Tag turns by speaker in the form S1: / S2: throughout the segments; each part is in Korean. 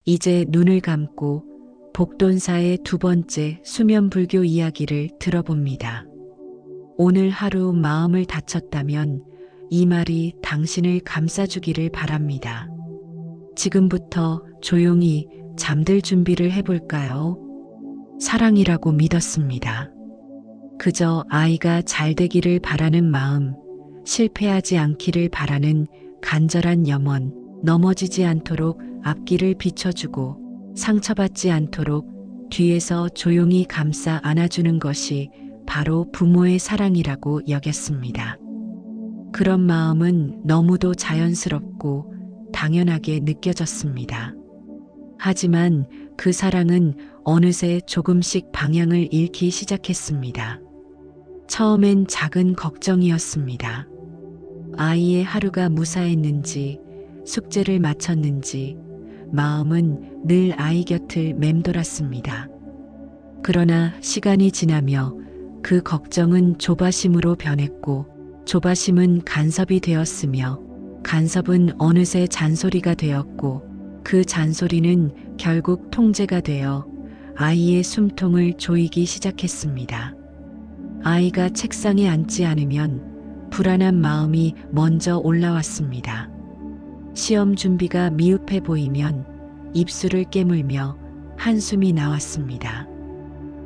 S1: 이제 눈을 감고 복돈사의 두 번째 수면 불교 이야기를 들어봅니다. 오늘 하루 마음을 다쳤다면 이 말이 당신을 감싸주기를 바랍니다. 지금부터 조용히 잠들 준비를 해볼까요? 사랑이라고 믿었습니다. 그저 아이가 잘 되기를 바라는 마음, 실패하지 않기를 바라는 간절한 염원, 넘어지지 않도록 앞길을 비춰주고 상처받지 않도록 뒤에서 조용히 감싸 안아주는 것이 바로 부모의 사랑이라고 여겼습니다. 그런 마음은 너무도 자연스럽고 당연하게 느껴졌습니다. 하지만 그 사랑은 어느새 조금씩 방향을 잃기 시작했습니다. 처음엔 작은 걱정이었습니다. 아이의 하루가 무사했는지, 숙제를 마쳤는지, 마음은 늘 아이 곁을 맴돌았습니다. 그러나 시간이 지나며 그 걱정은 조바심으로 변했고, 조바심은 간섭이 되었으며, 간섭은 어느새 잔소리가 되었고, 그 잔소리는 결국 통제가 되어 아이의 숨통을 조이기 시작했습니다. 아이가 책상에 앉지 않으면 불안한 마음이 먼저 올라왔습니다. 시험 준비가 미흡해 보이면 입술을 깨물며 한숨이 나왔습니다.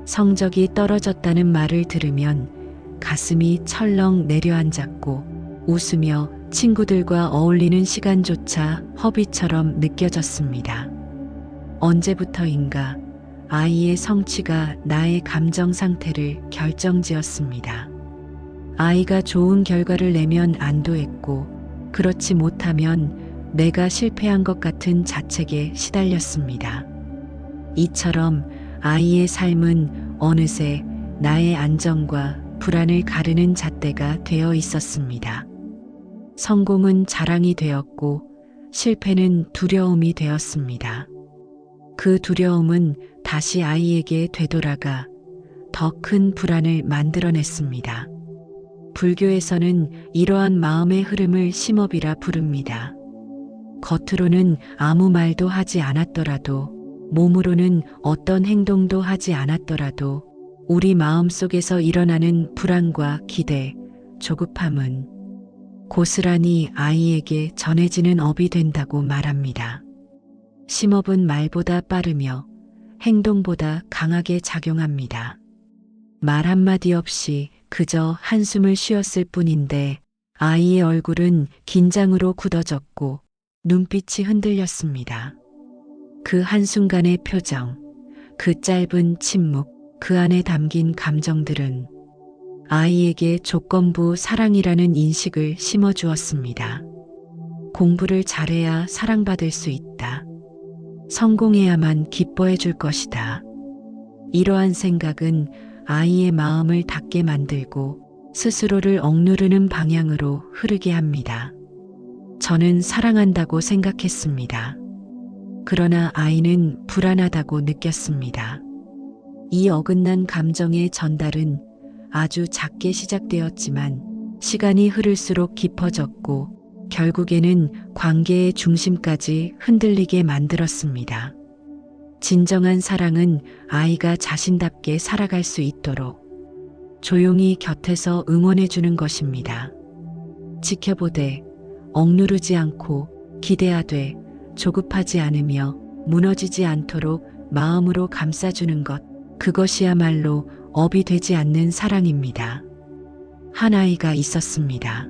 S1: 성적이 떨어졌다는 말을 들으면 가슴이 철렁 내려앉았고 웃으며 친구들과 어울리는 시간조차 허비처럼 느껴졌습니다. 언제부터인가 아이의 성취가 나의 감정 상태를 결정지었습니다. 아이가 좋은 결과를 내면 안도했고 그렇지 못하면 내가 실패한 것 같은 자책에 시달렸습니다. 이처럼 아이의 삶은 어느새 나의 안정과 불안을 가르는 잣대가 되어 있었습니다. 성공은 자랑이 되었고 실패는 두려움이 되었습니다. 그 두려움은 다시 아이에게 되돌아가 더 큰 불안을 만들어냈습니다. 불교에서는 이러한 마음의 흐름을 심업이라 부릅니다. 겉으로는 아무 말도 하지 않았더라도, 몸으로는 어떤 행동도 하지 않았더라도 우리 마음속에서 일어나는 불안과 기대, 조급함은 고스란히 아이에게 전해지는 업이 된다고 말합니다. 심업은 말보다 빠르며 행동보다 강하게 작용합니다. 말 한마디 없이 그저 한숨을 쉬었을 뿐인데 아이의 얼굴은 긴장으로 굳어졌고 눈빛이 흔들렸습니다. 그 한순간의 표정, 그 짧은 침묵, 그 안에 담긴 감정들은 아이에게 조건부 사랑이라는 인식을 심어주었습니다. 공부를 잘해야 사랑받을 수 있다. 성공해야만 기뻐해 줄 것이다. 이러한 생각은 아이의 마음을 닫게 만들고 스스로를 억누르는 방향으로 흐르게 합니다. 저는 사랑한다고 생각했습니다. 그러나 아이는 불안하다고 느꼈습니다. 이 어긋난 감정의 전달은 아주 작게 시작되었지만 시간이 흐를수록 깊어졌고 결국에는 관계의 중심까지 흔들리게 만들었습니다. 진정한 사랑은 아이가 자신답게 살아갈 수 있도록 조용히 곁에서 응원해주는 것입니다. 지켜보되 억누르지 않고 기대하되 조급하지 않으며 무너지지 않도록 마음으로 감싸주는 것, 그것이야말로 업이 되지 않는 사랑입니다. 한 아이가 있었습니다.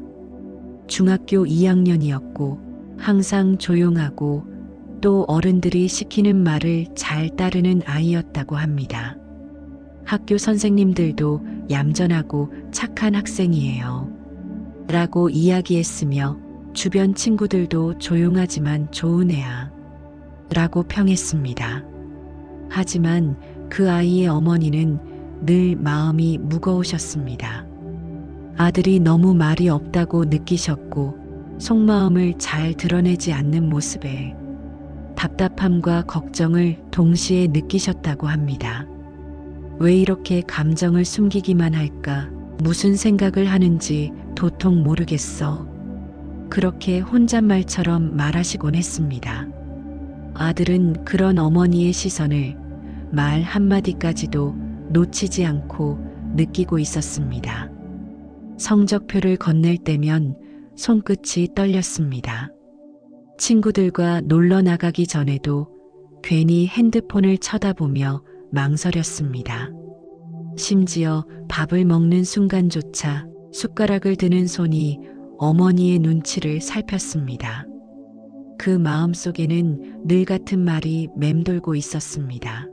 S1: 중학교 2학년이었고 항상 조용하고 또 어른들이 시키는 말을 잘 따르는 아이였다고 합니다. 학교 선생님들도 얌전하고 착한 학생이에요 라고 이야기했으며 주변 친구들도 조용하지만 좋은 애야 라고 평했습니다. 하지만 그 아이의 어머니는 늘 마음이 무거우셨습니다. 아들이 너무 말이 없다고 느끼셨고 속마음을 잘 드러내지 않는 모습에 답답함과 걱정을 동시에 느끼셨다고 합니다. 왜 이렇게 감정을 숨기기만 할까? 무슨 생각을 하는지 도통 모르겠어. 그렇게 혼잣말처럼 말하시곤 했습니다. 아들은 그런 어머니의 시선을 말 한마디까지도 놓치지 않고 느끼고 있었습니다. 성적표를 건넬 때면 손끝이 떨렸습니다. 친구들과 놀러 나가기 전에도 괜히 핸드폰을 쳐다보며 망설였습니다. 심지어 밥을 먹는 순간조차 숟가락을 드는 손이 어머니의 눈치를 살폈습니다. 그 마음 속에는 늘 같은 말이 맴돌고 있었습니다.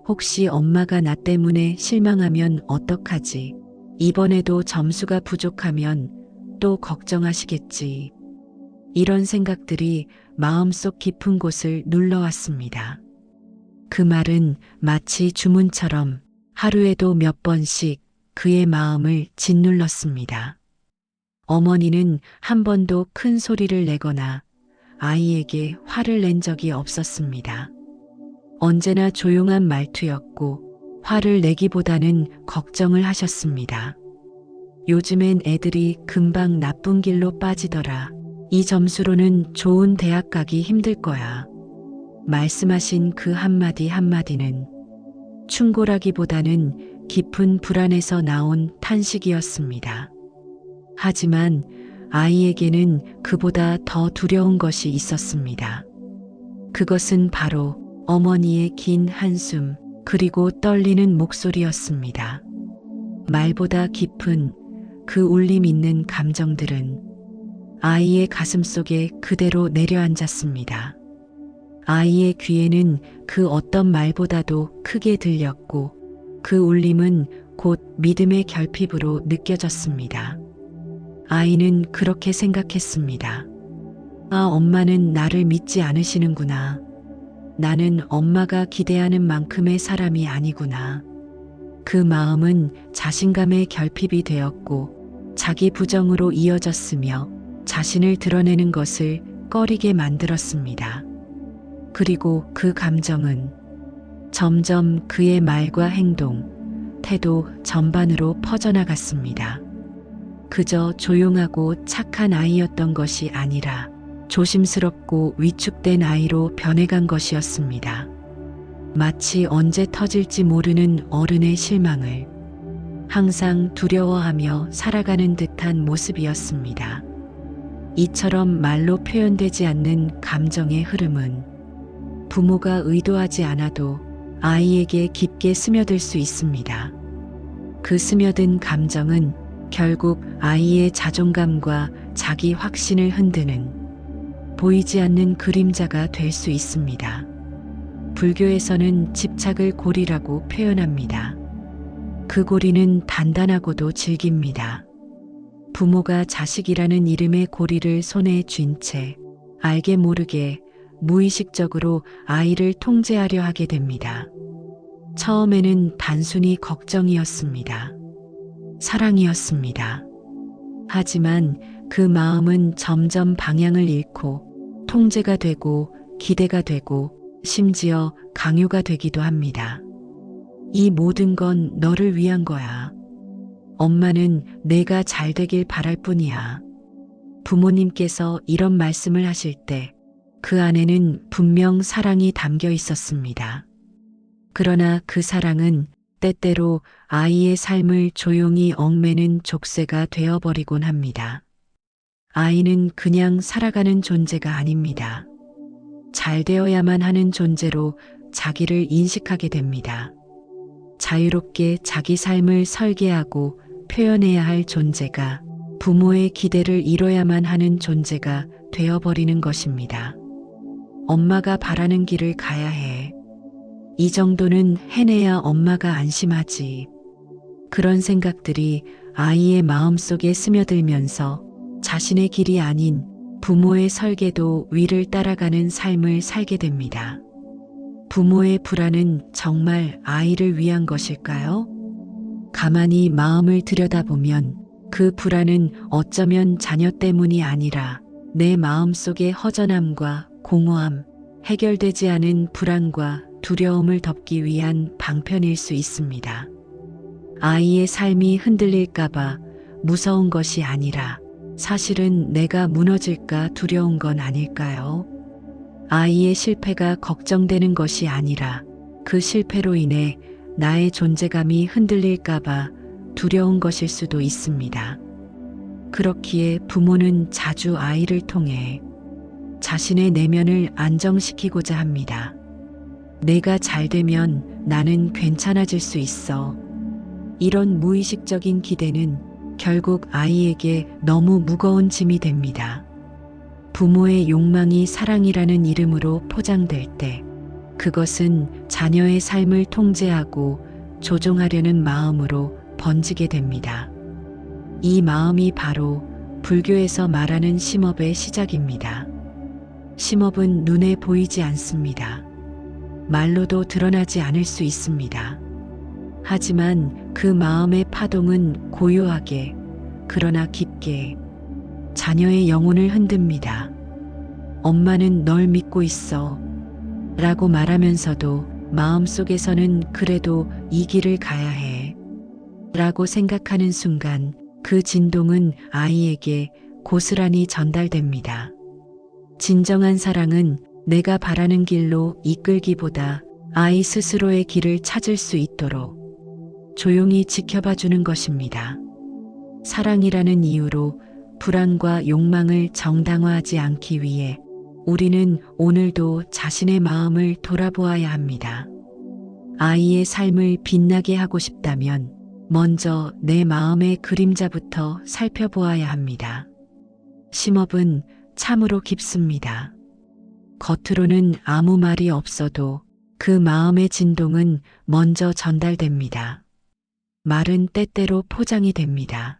S1: 혹시 엄마가 나 때문에 실망하면 어떡하지? 이번에도 점수가 부족하면 또 걱정하시겠지. 이런 생각들이 마음속 깊은 곳을 눌러왔습니다. 그 말은 마치 주문처럼 하루에도 몇 번씩 그의 마음을 짓눌렀습니다. 어머니는 한 번도 큰 소리를 내거나 아이에게 화를 낸 적이 없었습니다. 언제나 조용한 말투였고 화를 내기보다는 걱정을 하셨습니다. 요즘엔 애들이 금방 나쁜 길로 빠지더라. 이 점수로는 좋은 대학 가기 힘들 거야. 말씀하신 그 한마디 한마디는 충고라기보다는 깊은 불안에서 나온 탄식이었습니다. 하지만 아이에게는 그보다 더 두려운 것이 있었습니다. 그것은 바로 어머니의 긴 한숨 그리고 떨리는 목소리였습니다. 말보다 깊은 그 울림 있는 감정들은 아이의 가슴 속에 그대로 내려앉았습니다. 아이의 귀에는 그 어떤 말보다도 크게 들렸고 그 울림은 곧 믿음의 결핍으로 느껴졌습니다. 아이는 그렇게 생각했습니다. 아, 엄마는 나를 믿지 않으시는구나. 나는 엄마가 기대하는 만큼의 사람이 아니구나. 그 마음은 자신감의 결핍이 되었고 자기 부정으로 이어졌으며 자신을 드러내는 것을 꺼리게 만들었습니다. 그리고 그 감정은 점점 그의 말과 행동, 태도 전반으로 퍼져나갔습니다. 그저 조용하고 착한 아이였던 것이 아니라 조심스럽고 위축된 아이로 변해간 것이었습니다. 마치 언제 터질지 모르는 어른의 실망을 항상 두려워하며 살아가는 듯한 모습이었습니다. 이처럼 말로 표현되지 않는 감정의 흐름은 부모가 의도하지 않아도 아이에게 깊게 스며들 수 있습니다. 그 스며든 감정은 결국 아이의 자존감과 자기 확신을 흔드는 보이지 않는 그림자가 될 수 있습니다. 불교에서는 집착을 고리라고 표현합니다. 그 고리는 단단하고도 질깁니다. 부모가 자식이라는 이름의 고리를 손에 쥔 채 알게 모르게 무의식적으로 아이를 통제하려 하게 됩니다. 처음에는 단순히 걱정이었습니다. 사랑이었습니다. 하지만 그 마음은 점점 방향을 잃고 통제가 되고 기대가 되고 심지어 강요가 되기도 합니다. 이 모든 건 너를 위한 거야. 엄마는 내가 잘 되길 바랄 뿐이야. 부모님께서 이런 말씀을 하실 때 그 안에는 분명 사랑이 담겨 있었습니다. 그러나 그 사랑은 때때로 아이의 삶을 조용히 얽매는 족쇄가 되어버리곤 합니다. 아이는 그냥 살아가는 존재가 아닙니다. 잘 되어야만 하는 존재로 자기를 인식하게 됩니다. 자유롭게 자기 삶을 설계하고 표현해야 할 존재가 부모의 기대를 이뤄야만 하는 존재가 되어버리는 것입니다. 엄마가 바라는 길을 가야 해. 이 정도는 해내야 엄마가 안심하지. 그런 생각들이 아이의 마음속에 스며들면서 자신의 길이 아닌 부모의 설계도 위를 따라가는 삶을 살게 됩니다. 부모의 불안은 정말 아이를 위한 것일까요? 가만히 마음을 들여다보면 그 불안은 어쩌면 자녀 때문이 아니라 내 마음속의 허전함과 공허함, 해결되지 않은 불안과 두려움을 덮기 위한 방편일 수 있습니다. 아이의 삶이 흔들릴까봐 무서운 것이 아니라 사실은 내가 무너질까 두려운 건 아닐까요? 아이의 실패가 걱정되는 것이 아니라 그 실패로 인해 나의 존재감이 흔들릴까봐 두려운 것일 수도 있습니다. 그렇기에 부모는 자주 아이를 통해 자신의 내면을 안정시키고자 합니다. 내가 잘 되면 나는 괜찮아질 수 있어. 이런 무의식적인 기대는 결국 아이에게 너무 무거운 짐이 됩니다. 부모의 욕망이 사랑이라는 이름으로 포장될 때 그것은 자녀의 삶을 통제하고 조종하려는 마음으로 번지게 됩니다. 이 마음이 바로 불교에서 말하는 심업의 시작입니다. 심업은 눈에 보이지 않습니다. 말로도 드러나지 않을 수 있습니다. 하지만 그 마음의 파동은 고요하게 그러나 깊게 자녀의 영혼을 흔듭니다. 엄마는 널 믿고 있어 라고 말하면서도 마음속에서는 그래도 이 길을 가야 해 라고 생각하는 순간 그 진동은 아이에게 고스란히 전달됩니다. 진정한 사랑은 내가 바라는 길로 이끌기보다 아이 스스로의 길을 찾을 수 있도록 조용히 지켜봐 주는 것입니다. 사랑이라는 이유로 불안과 욕망을 정당화하지 않기 위해 우리는 오늘도 자신의 마음을 돌아보아야 합니다. 아이의 삶을 빛나게 하고 싶다면 먼저 내 마음의 그림자부터 살펴보아야 합니다. 심업은 참으로 깊습니다. 겉으로는 아무 말이 없어도 그 마음의 진동은 먼저 전달됩니다. 말은 때때로 포장이 됩니다.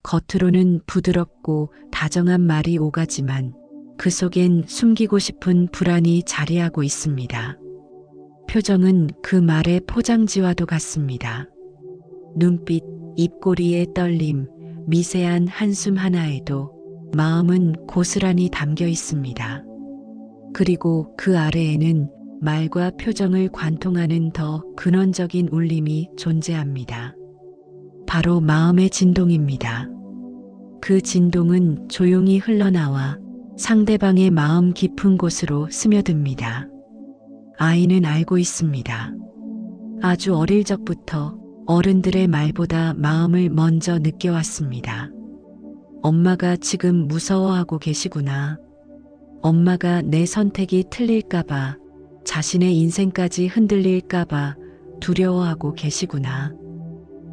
S1: 겉으로는 부드럽고 다정한 말이 오가지만 그 속엔 숨기고 싶은 불안이 자리하고 있습니다. 표정은 그 말의 포장지와도 같습니다. 눈빛, 입꼬리의 떨림, 미세한 한숨 하나에도 마음은 고스란히 담겨 있습니다. 그리고 그 아래에는 말과 표정을 관통하는 더 근원적인 울림이 존재합니다. 바로 마음의 진동입니다. 그 진동은 조용히 흘러나와 상대방의 마음 깊은 곳으로 스며듭니다. 아이는 알고 있습니다. 아주 어릴 적부터 어른들의 말보다 마음을 먼저 느껴왔습니다. 엄마가 지금 무서워하고 계시구나. 엄마가 내 선택이 틀릴까봐, 자신의 인생까지 흔들릴까봐 두려워하고 계시구나.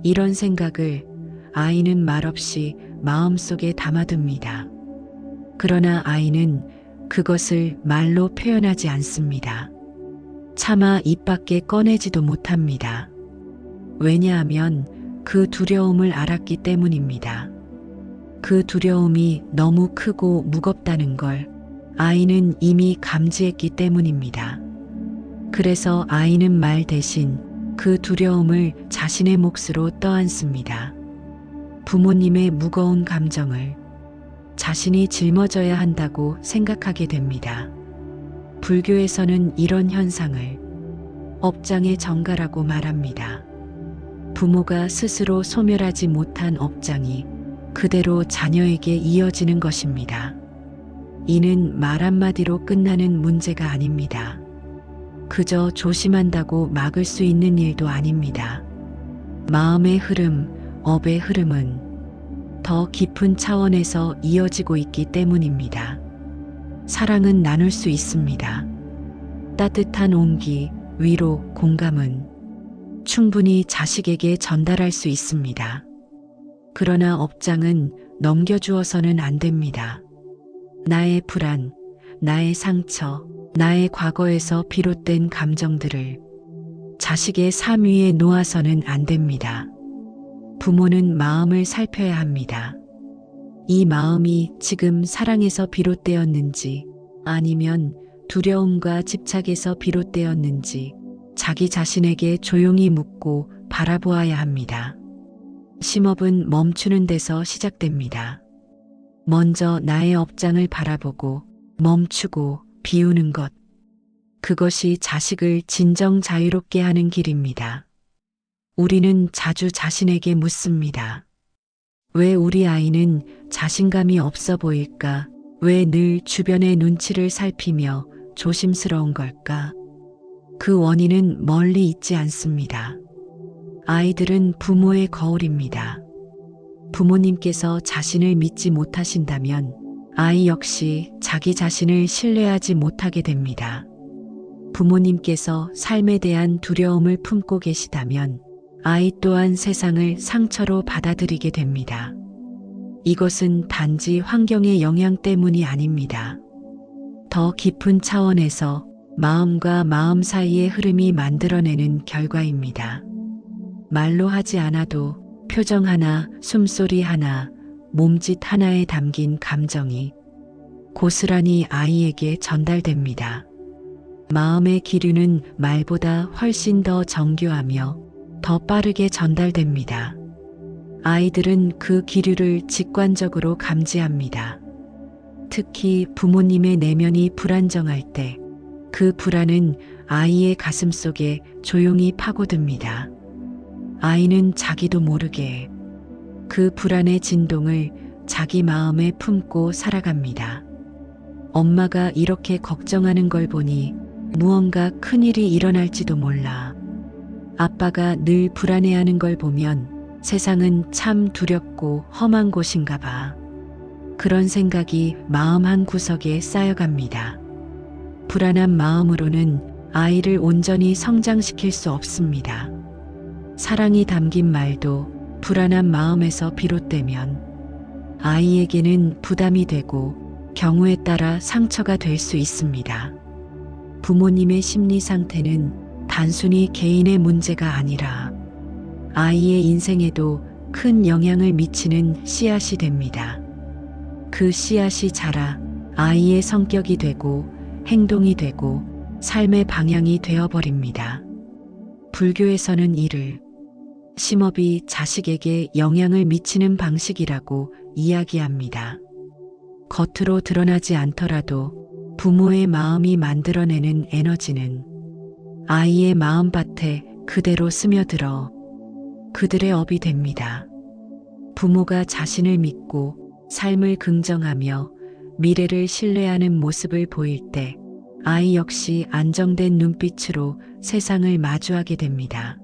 S1: 이런 생각을 아이는 말없이 마음속에 담아둡니다. 그러나 아이는 그것을 말로 표현하지 않습니다. 차마 입 밖에 꺼내지도 못합니다. 왜냐하면 그 두려움을 알았기 때문입니다. 그 두려움이 너무 크고 무겁다는 걸 아이는 이미 감지했기 때문입니다. 그래서 아이는 말 대신 그 두려움을 자신의 몫으로 떠안습니다. 부모님의 무거운 감정을 자신이 짊어져야 한다고 생각하게 됩니다. 불교에서는 이런 현상을 업장의 정가라고 말합니다. 부모가 스스로 소멸하지 못한 업장이 그대로 자녀에게 이어지는 것입니다. 이는 말 한마디로 끝나는 문제가 아닙니다. 그저 조심한다고 막을 수 있는 일도 아닙니다. 마음의 흐름, 업의 흐름은 더 깊은 차원에서 이어지고 있기 때문입니다. 사랑은 나눌 수 있습니다. 따뜻한 온기, 위로, 공감은 충분히 자식에게 전달할 수 있습니다. 그러나 업장은 넘겨주어서는 안 됩니다. 나의 불안, 나의 상처, 나의 과거에서 비롯된 감정들을 자식의 삶 위에 놓아서는 안 됩니다. 부모는 마음을 살펴야 합니다. 이 마음이 지금 사랑에서 비롯되었는지 아니면 두려움과 집착에서 비롯되었는지 자기 자신에게 조용히 묻고 바라보아야 합니다. 심업은 멈추는 데서 시작됩니다. 먼저 나의 업장을 바라보고 멈추고 비우는 것. 그것이 자식을 진정 자유롭게 하는 길입니다. 우리는 자주 자신에게 묻습니다. 왜 우리 아이는 자신감이 없어 보일까? 왜 늘 주변의 눈치를 살피며 조심스러운 걸까? 그 원인은 멀리 있지 않습니다. 아이들은 부모의 거울입니다. 부모님께서 자신을 믿지 못하신다면 아이 역시 자기 자신을 신뢰하지 못하게 됩니다. 부모님께서 삶에 대한 두려움을 품고 계시다면 아이 또한 세상을 상처로 받아들이게 됩니다. 이것은 단지 환경의 영향 때문이 아닙니다. 더 깊은 차원에서 마음과 마음 사이의 흐름이 만들어내는 결과입니다. 말로 하지 않아도 표정 하나, 숨소리 하나, 몸짓 하나에 담긴 감정이 고스란히 아이에게 전달됩니다. 마음의 기류는 말보다 훨씬 더 정교하며 더 빠르게 전달됩니다. 아이들은 그 기류를 직관적으로 감지합니다. 특히 부모님의 내면이 불안정할 때 그 불안은 아이의 가슴 속에 조용히 파고듭니다. 아이는 자기도 모르게 그 불안의 진동을 자기 마음에 품고 살아갑니다. 엄마가 이렇게 걱정하는 걸 보니 무언가 큰일이 일어날지도 몰라. 아빠가 늘 불안해하는 걸 보면 세상은 참 두렵고 험한 곳인가 봐. 그런 생각이 마음 한 구석에 쌓여갑니다. 불안한 마음으로는 아이를 온전히 성장시킬 수 없습니다. 사랑이 담긴 말도 불안한 마음에서 비롯되면 아이에게는 부담이 되고 경우에 따라 상처가 될 수 있습니다. 부모님의 심리 상태는 단순히 개인의 문제가 아니라 아이의 인생에도 큰 영향을 미치는 씨앗이 됩니다. 그 씨앗이 자라 아이의 성격이 되고 행동이 되고 삶의 방향이 되어버립니다. 불교에서는 이를 심업이 자식에게 영향을 미치는 방식이라고 이야기합니다. 겉으로 드러나지 않더라도 부모의 마음이 만들어내는 에너지는 아이의 마음밭에 그대로 스며들어 그들의 업이 됩니다. 부모가 자신을 믿고 삶을 긍정하며 미래를 신뢰하는 모습을 보일 때 아이 역시 안정된 눈빛으로 세상을 마주하게 됩니다.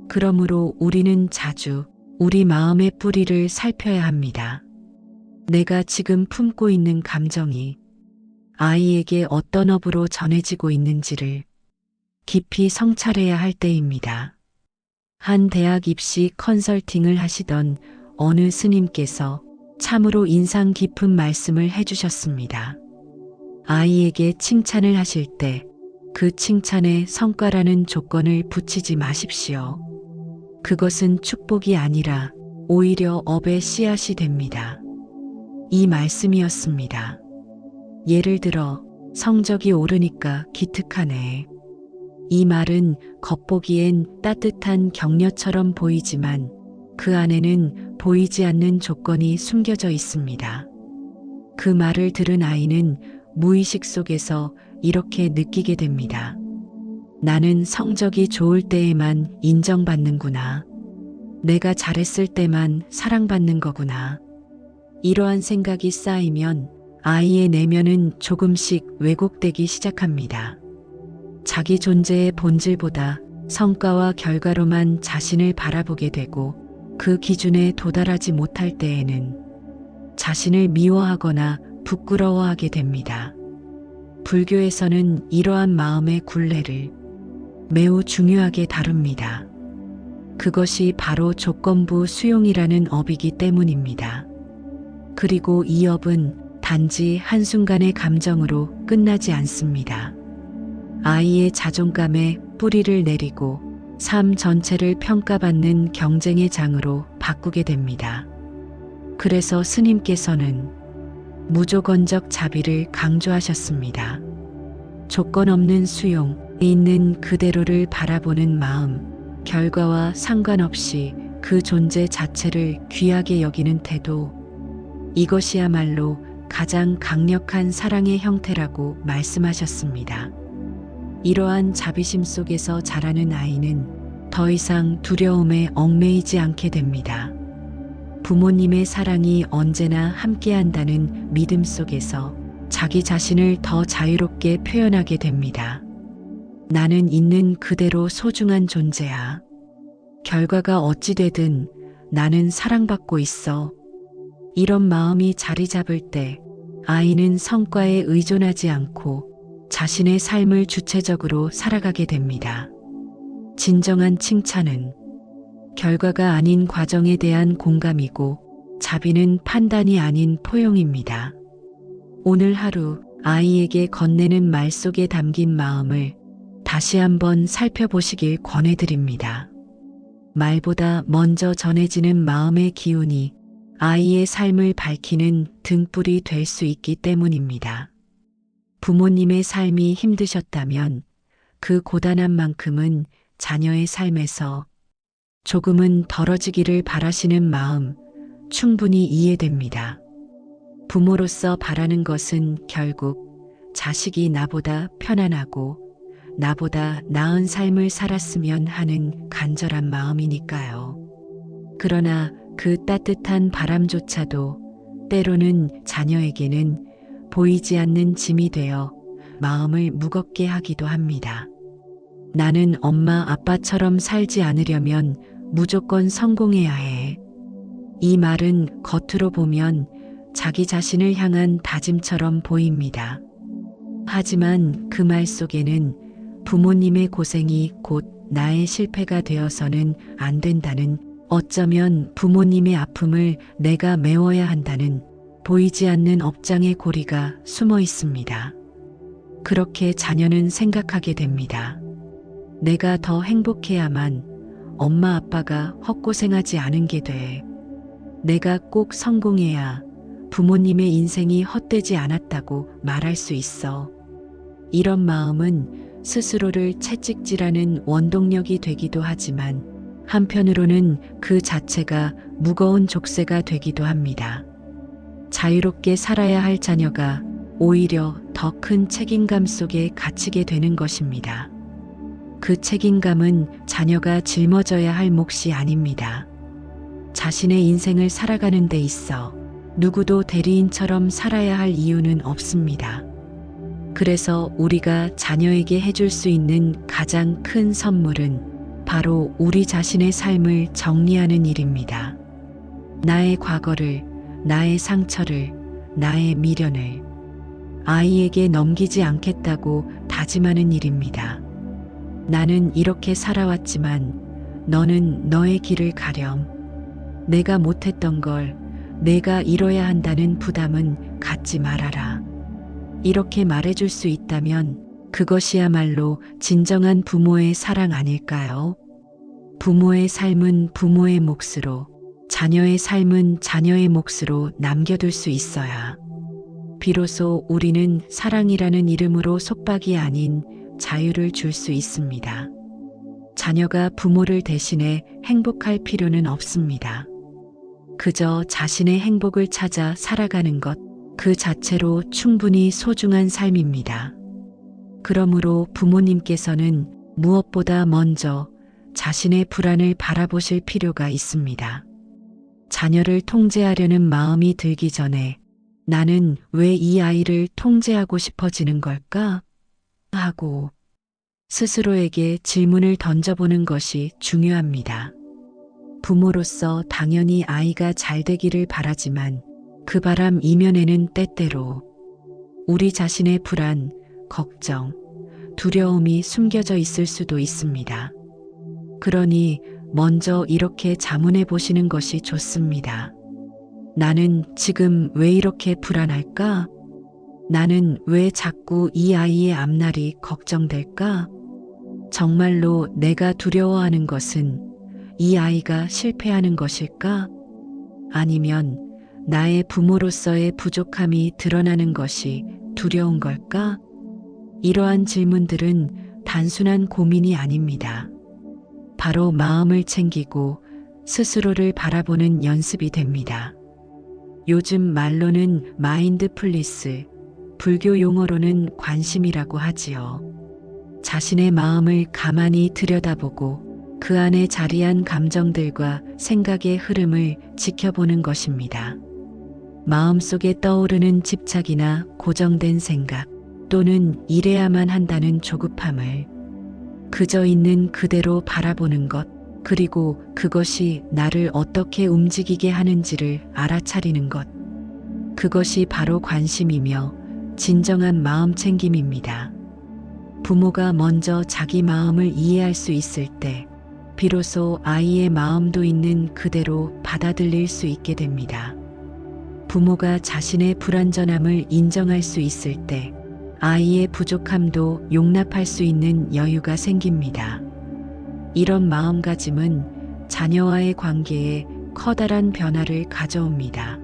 S1: 그러므로 우리는 자주 우리 마음의 뿌리를 살펴야 합니다. 내가 지금 품고 있는 감정이 아이에게 어떤 업으로 전해지고 있는지를 깊이 성찰해야 할 때입니다. 한 대학 입시 컨설팅을 하시던 어느 스님께서 참으로 인상 깊은 말씀을 해주셨습니다. 아이에게 칭찬을 하실 때 그 칭찬에 성과라는 조건을 붙이지 마십시오. 그것은 축복이 아니라 오히려 업의 씨앗이 됩니다. 이 말씀이었습니다. 예를 들어 성적이 오르니까 기특하네. 이 말은 겉보기엔 따뜻한 격려처럼 보이지만 그 안에는 보이지 않는 조건이 숨겨져 있습니다. 그 말을 들은 아이는 무의식 속에서 이렇게 느끼게 됩니다. 나는 성적이 좋을 때에만 인정받는구나. 내가 잘했을 때만 사랑받는 거구나. 이러한 생각이 쌓이면 아이의 내면은 조금씩 왜곡되기 시작합니다. 자기 존재의 본질보다 성과와 결과로만 자신을 바라보게 되고 그 기준에 도달하지 못할 때에는 자신을 미워하거나 부끄러워하게 됩니다. 불교에서는 이러한 마음의 굴레를 매우 중요하게 다룹니다. 그것이 바로 조건부 수용이라는 업이기 때문입니다. 그리고 이 업은 단지 한순간의 감정으로 끝나지 않습니다. 아이의 자존감에 뿌리를 내리고 삶 전체를 평가받는 경쟁의 장으로 바꾸게 됩니다. 그래서 스님께서는 무조건적 자비를 강조하셨습니다. 조건 없는 수용, 있는 그대로를 바라보는 마음, 결과와 상관없이 그 존재 자체를 귀하게 여기는 태도, 이것이야말로 가장 강력한 사랑의 형태라고 말씀하셨습니다. 이러한 자비심 속에서 자라는 아이는 더 이상 두려움에 얽매이지 않게 됩니다. 부모님의 사랑이 언제나 함께한다는 믿음 속에서 자기 자신을 더 자유롭게 표현하게 됩니다. 나는 있는 그대로 소중한 존재야. 결과가 어찌 되든 나는 사랑받고 있어. 이런 마음이 자리 잡을 때 아이는 성과에 의존하지 않고 자신의 삶을 주체적으로 살아가게 됩니다. 진정한 칭찬은 결과가 아닌 과정에 대한 공감이고 자비는 판단이 아닌 포용입니다. 오늘 하루 아이에게 건네는 말 속에 담긴 마음을 다시 한번 살펴보시길 권해드립니다. 말보다 먼저 전해지는 마음의 기운이 아이의 삶을 밝히는 등불이 될 수 있기 때문입니다. 부모님의 삶이 힘드셨다면 그 고단한 만큼은 자녀의 삶에서 조금은 덜어지기를 바라시는 마음 충분히 이해됩니다. 부모로서 바라는 것은 결국 자식이 나보다 편안하고 나보다 나은 삶을 살았으면 하는 간절한 마음이니까요. 그러나 그 따뜻한 바람조차도 때로는 자녀에게는 보이지 않는 짐이 되어 마음을 무겁게 하기도 합니다. 나는 엄마 아빠처럼 살지 않으려면 무조건 성공해야 해. 이 말은 겉으로 보면 자기 자신을 향한 다짐처럼 보입니다. 하지만 그 말 속에는 부모님의 고생이 곧 나의 실패가 되어서는 안 된다는, 어쩌면 부모님의 아픔을 내가 메워야 한다는 보이지 않는 억장의 고리가 숨어 있습니다. 그렇게 자녀는 생각하게 됩니다. 내가 더 행복해야만 엄마 아빠가 헛고생하지 않은 게 돼. 내가 꼭 성공해야 부모님의 인생이 헛되지 않았다고 말할 수 있어. 이런 마음은 스스로를 채찍질하는 원동력이 되기도 하지만 한편으로는 그 자체가 무거운 족쇄가 되기도 합니다. 자유롭게 살아야 할 자녀가 오히려 더 큰 책임감 속에 갇히게 되는 것입니다. 그 책임감은 자녀가 짊어져야 할 몫이 아닙니다. 자신의 인생을 살아가는 데 있어 누구도 대리인처럼 살아야 할 이유는 없습니다. 그래서 우리가 자녀에게 해줄 수 있는 가장 큰 선물은 바로 우리 자신의 삶을 정리하는 일입니다. 나의 과거를, 나의 상처를, 나의 미련을 아이에게 넘기지 않겠다고 다짐하는 일입니다. 나는 이렇게 살아왔지만 너는 너의 길을 가렴. 내가 못했던 걸 내가 이뤄야 한다는 부담은 갖지 말아라. 이렇게 말해줄 수 있다면 그것이야말로 진정한 부모의 사랑 아닐까요? 부모의 삶은 부모의 몫으로, 자녀의 삶은 자녀의 몫으로 남겨둘 수 있어야 비로소 우리는 사랑이라는 이름으로 속박이 아닌 자유를 줄 수 있습니다. 자녀가 부모를 대신해 행복할 필요는 없습니다. 그저 자신의 행복을 찾아 살아가는 것 그 자체로 충분히 소중한 삶입니다. 그러므로 부모님께서는 무엇보다 먼저 자신의 불안을 바라보실 필요가 있습니다. 자녀를 통제하려는 마음이 들기 전에 나는 왜 이 아이를 통제하고 싶어지는 걸까? 하고 스스로에게 질문을 던져보는 것이 중요합니다. 부모로서 당연히 아이가 잘 되기를 바라지만 그 바람 이면에는 때때로 우리 자신의 불안, 걱정, 두려움이 숨겨져 있을 수도 있습니다. 그러니 먼저 이렇게 자문해 보시는 것이 좋습니다. 나는 지금 왜 이렇게 불안할까? 나는 왜 자꾸 이 아이의 앞날이 걱정될까? 정말로 내가 두려워하는 것은 이 아이가 실패하는 것일까? 아니면 나의 부모로서의 부족함이 드러나는 것이 두려운 걸까? 이러한 질문들은 단순한 고민이 아닙니다. 바로 마음을 챙기고 스스로를 바라보는 연습이 됩니다. 요즘 말로는 마인드풀니스, 불교 용어로는 관심이라고 하지요. 자신의 마음을 가만히 들여다보고 그 안에 자리한 감정들과 생각의 흐름을 지켜보는 것입니다. 마음속에 떠오르는 집착이나 고정된 생각 또는 이래야만 한다는 조급함을 그저 있는 그대로 바라보는 것, 그리고 그것이 나를 어떻게 움직이게 하는지를 알아차리는 것. 그것이 바로 관심이며 진정한 마음 챙김입니다. 부모가 먼저 자기 마음을 이해할 수 있을 때 비로소 아이의 마음도 있는 그대로 받아들일 수 있게 됩니다. 부모가 자신의 불완전함을 인정할 수 있을 때 아이의 부족함도 용납할 수 있는 여유가 생깁니다. 이런 마음가짐은 자녀와의 관계에 커다란 변화를 가져옵니다.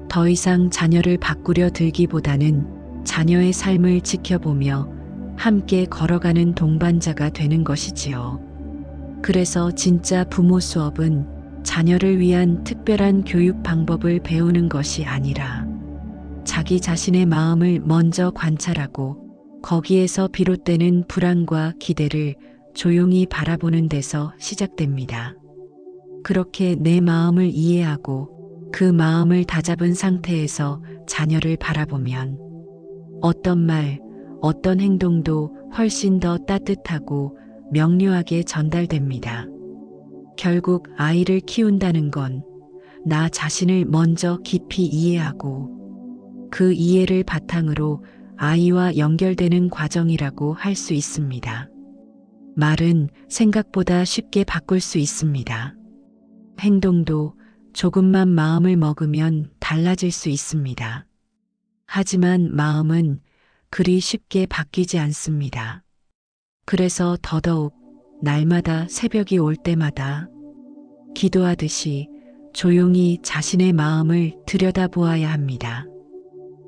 S1: 더 이상 자녀를 바꾸려 들기보다는 자녀의 삶을 지켜보며 함께 걸어가는 동반자가 되는 것이지요. 그래서 진짜 부모 수업은 자녀를 위한 특별한 교육 방법을 배우는 것이 아니라 자기 자신의 마음을 먼저 관찰하고 거기에서 비롯되는 불안과 기대를 조용히 바라보는 데서 시작됩니다. 그렇게 내 마음을 이해하고 그 마음을 다잡은 상태에서 자녀를 바라보면 어떤 말, 어떤 행동도 훨씬 더 따뜻하고 명료하게 전달됩니다. 결국 아이를 키운다는 건 나 자신을 먼저 깊이 이해하고 그 이해를 바탕으로 아이와 연결되는 과정이라고 할 수 있습니다. 말은 생각보다 쉽게 바꿀 수 있습니다. 행동도 조금만 마음을 먹으면 달라질 수 있습니다. 하지만 마음은 그리 쉽게 바뀌지 않습니다. 그래서 더더욱 날마다 새벽이 올 때마다 기도하듯이 조용히 자신의 마음을 들여다보아야 합니다.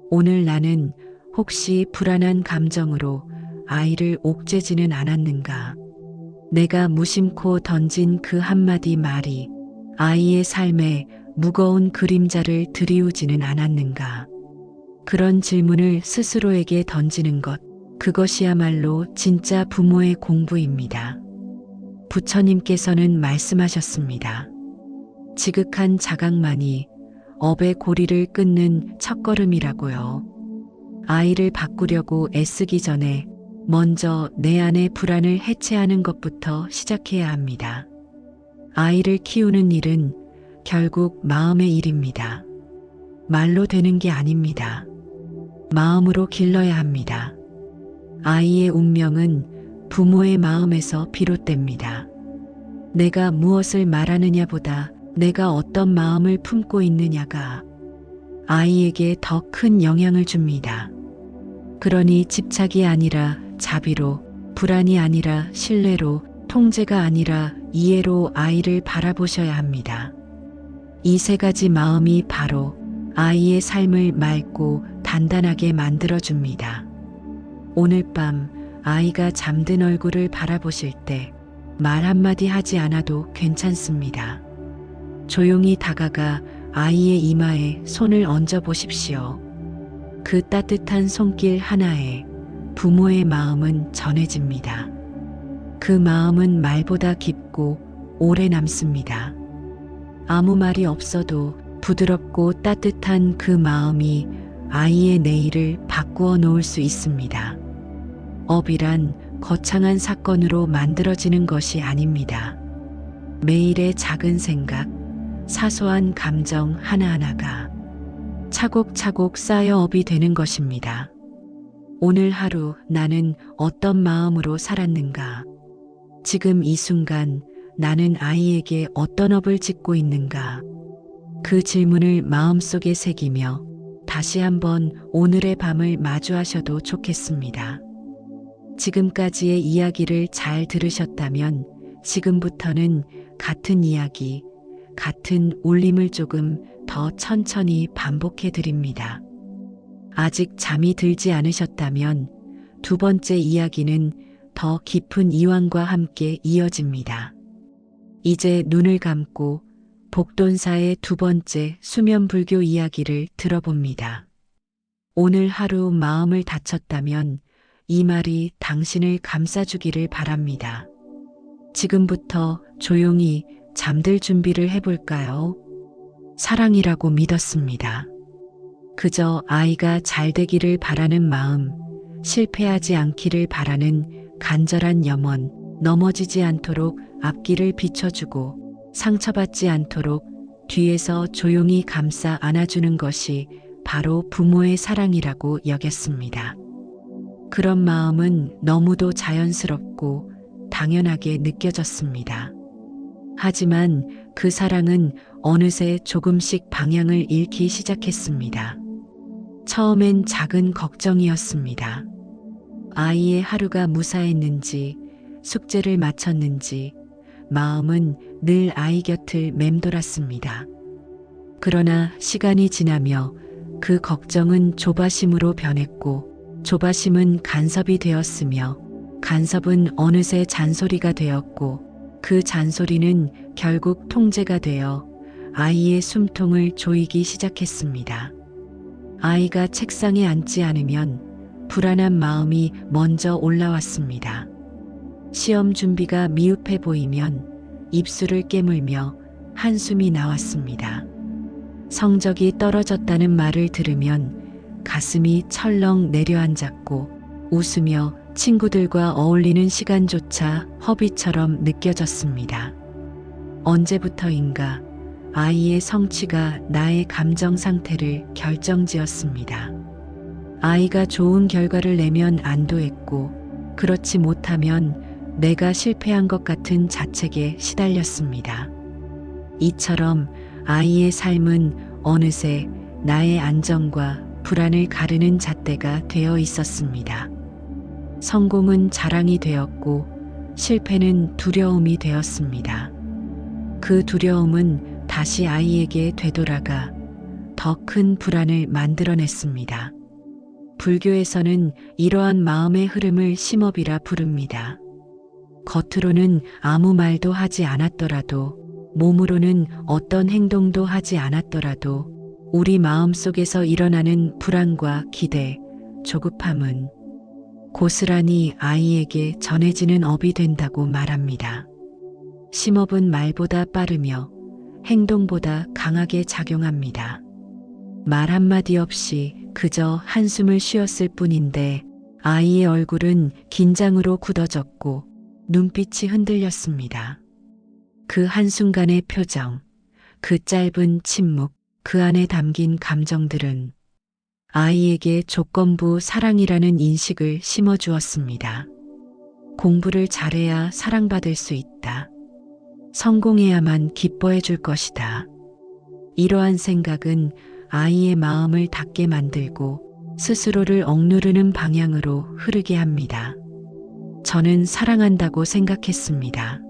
S1: 오늘 나는 혹시 불안한 감정으로 아이를 옥죄지는 않았는가? 내가 무심코 던진 그 한마디 말이 아이의 삶에 무거운 그림자를 들이우지는 않았는가? 그런 질문을 스스로에게 던지는 것, 그것이야말로 진짜 부모의 공부입니다. 부처님께서는 말씀하셨습니다. 지극한 자각만이 업의 고리를 끊는 첫걸음이라고요. 아이를 바꾸려고 애쓰기 전에 먼저 내 안의 불안을 해체하는 것부터 시작해야 합니다. 아이를 키우는 일은 결국 마음의 일입니다. 말로 되는 게 아닙니다. 마음으로 길러야 합니다. 아이의 운명은 부모의 마음에서 비롯됩니다. 내가 무엇을 말하느냐보다 내가 어떤 마음을 품고 있느냐가 아이에게 더 큰 영향을 줍니다. 그러니 집착이 아니라 자비로, 불안이 아니라 신뢰로, 통제가 아니라 이해로 아이를 바라보셔야 합니다. 이 세 가지 마음이 바로 아이의 삶을 맑고 단단하게 만들어줍니다. 오늘 밤 아이가 잠든 얼굴을 바라보실 때 말 한마디 하지 않아도 괜찮습니다. 조용히 다가가 아이의 이마에 손을 얹어 보십시오. 그 따뜻한 손길 하나에 부모의 마음은 전해집니다. 그 마음은 말보다 깊고 오래 남습니다. 아무 말이 없어도 부드럽고 따뜻한 그 마음이 아이의 내일을 바꾸어 놓을 수 있습니다. 업이란 거창한 사건으로 만들어지는 것이 아닙니다. 매일의 작은 생각, 사소한 감정 하나하나가 차곡차곡 쌓여 업이 되는 것입니다. 오늘 하루 나는 어떤 마음으로 살았는가? 지금 이 순간 나는 아이에게 어떤 업을 짓고 있는가? 그 질문을 마음속에 새기며 다시 한번 오늘의 밤을 마주하셔도 좋겠습니다. 지금까지의 이야기를 잘 들으셨다면 지금부터는 같은 이야기, 같은 울림을 조금 더 천천히 반복해 드립니다. 아직 잠이 들지 않으셨다면 두 번째 이야기는 더 깊은 이완과 함께 이어집니다. 이제 눈을 감고 복돈사의 두 번째 수면 불교 이야기를 들어봅니다. 오늘 하루 마음을 다쳤다면 이 말이 당신을 감싸주기를 바랍니다. 지금부터 조용히 잠들 준비를 해볼까요? 사랑이라고 믿었습니다. 그저 아이가 잘 되기를 바라는 마음, 실패하지 않기를 바라는 간절한 염원, 넘어지지 않도록 앞길을 비춰주고 상처받지 않도록 뒤에서 조용히 감싸 안아주는 것이 바로 부모의 사랑이라고 여겼습니다. 그런 마음은 너무도 자연스럽고 당연하게 느껴졌습니다. 하지만 그 사랑은 어느새 조금씩 방향을 잃기 시작했습니다. 처음엔 작은 걱정이었습니다. 아이의 하루가 무사했는지, 숙제를 마쳤는지, 마음은 늘 아이 곁을 맴돌았습니다. 그러나 시간이 지나며 그 걱정은 조바심으로 변했고, 조바심은 간섭이 되었으며, 간섭은 어느새 잔소리가 되었고, 그 잔소리는 결국 통제가 되어 아이의 숨통을 조이기 시작했습니다. 아이가 책상에 앉지 않으면 불안한 마음이 먼저 올라왔습니다. 시험 준비가 미흡해 보이면 입술을 깨물며 한숨이 나왔습니다. 성적이 떨어졌다는 말을 들으면 가슴이 철렁 내려앉았고 웃으며 친구들과 어울리는 시간조차 허비처럼 느껴졌습니다. 언제부터인가 아이의 성취가 나의 감정 상태를 결정지었습니다. 아이가 좋은 결과를 내면 안도했고 그렇지 못하면 내가 실패한 것 같은 자책에 시달렸습니다. 이처럼 아이의 삶은 어느새 나의 안정과 불안을 가르는 잣대가 되어 있었습니다. 성공은 자랑이 되었고 실패는 두려움이 되었습니다. 그 두려움은 다시 아이에게 되돌아가 더 큰 불안을 만들어냈습니다. 불교에서는 이러한 마음의 흐름을 심업이라 부릅니다. 겉으로는 아무 말도 하지 않았더라도, 몸으로는 어떤 행동도 하지 않았더라도 우리 마음속에서 일어나는 불안과 기대, 조급함은 고스란히 아이에게 전해지는 업이 된다고 말합니다. 심업은 말보다 빠르며 행동보다 강하게 작용합니다. 말 한마디 없이 그저 한숨을 쉬었을 뿐인데 아이의 얼굴은 긴장으로 굳어졌고 눈빛이 흔들렸습니다. 그 한순간의 표정, 그 짧은 침묵, 그 안에 담긴 감정들은 아이에게 조건부 사랑이라는 인식을 심어주었습니다. 공부를 잘해야 사랑받을 수 있다. 성공해야만 기뻐해 줄 것이다. 이러한 생각은 아이의 마음을 닫게 만들고 스스로를 억누르는 방향으로 흐르게 합니다. 저는 사랑한다고 생각했습니다.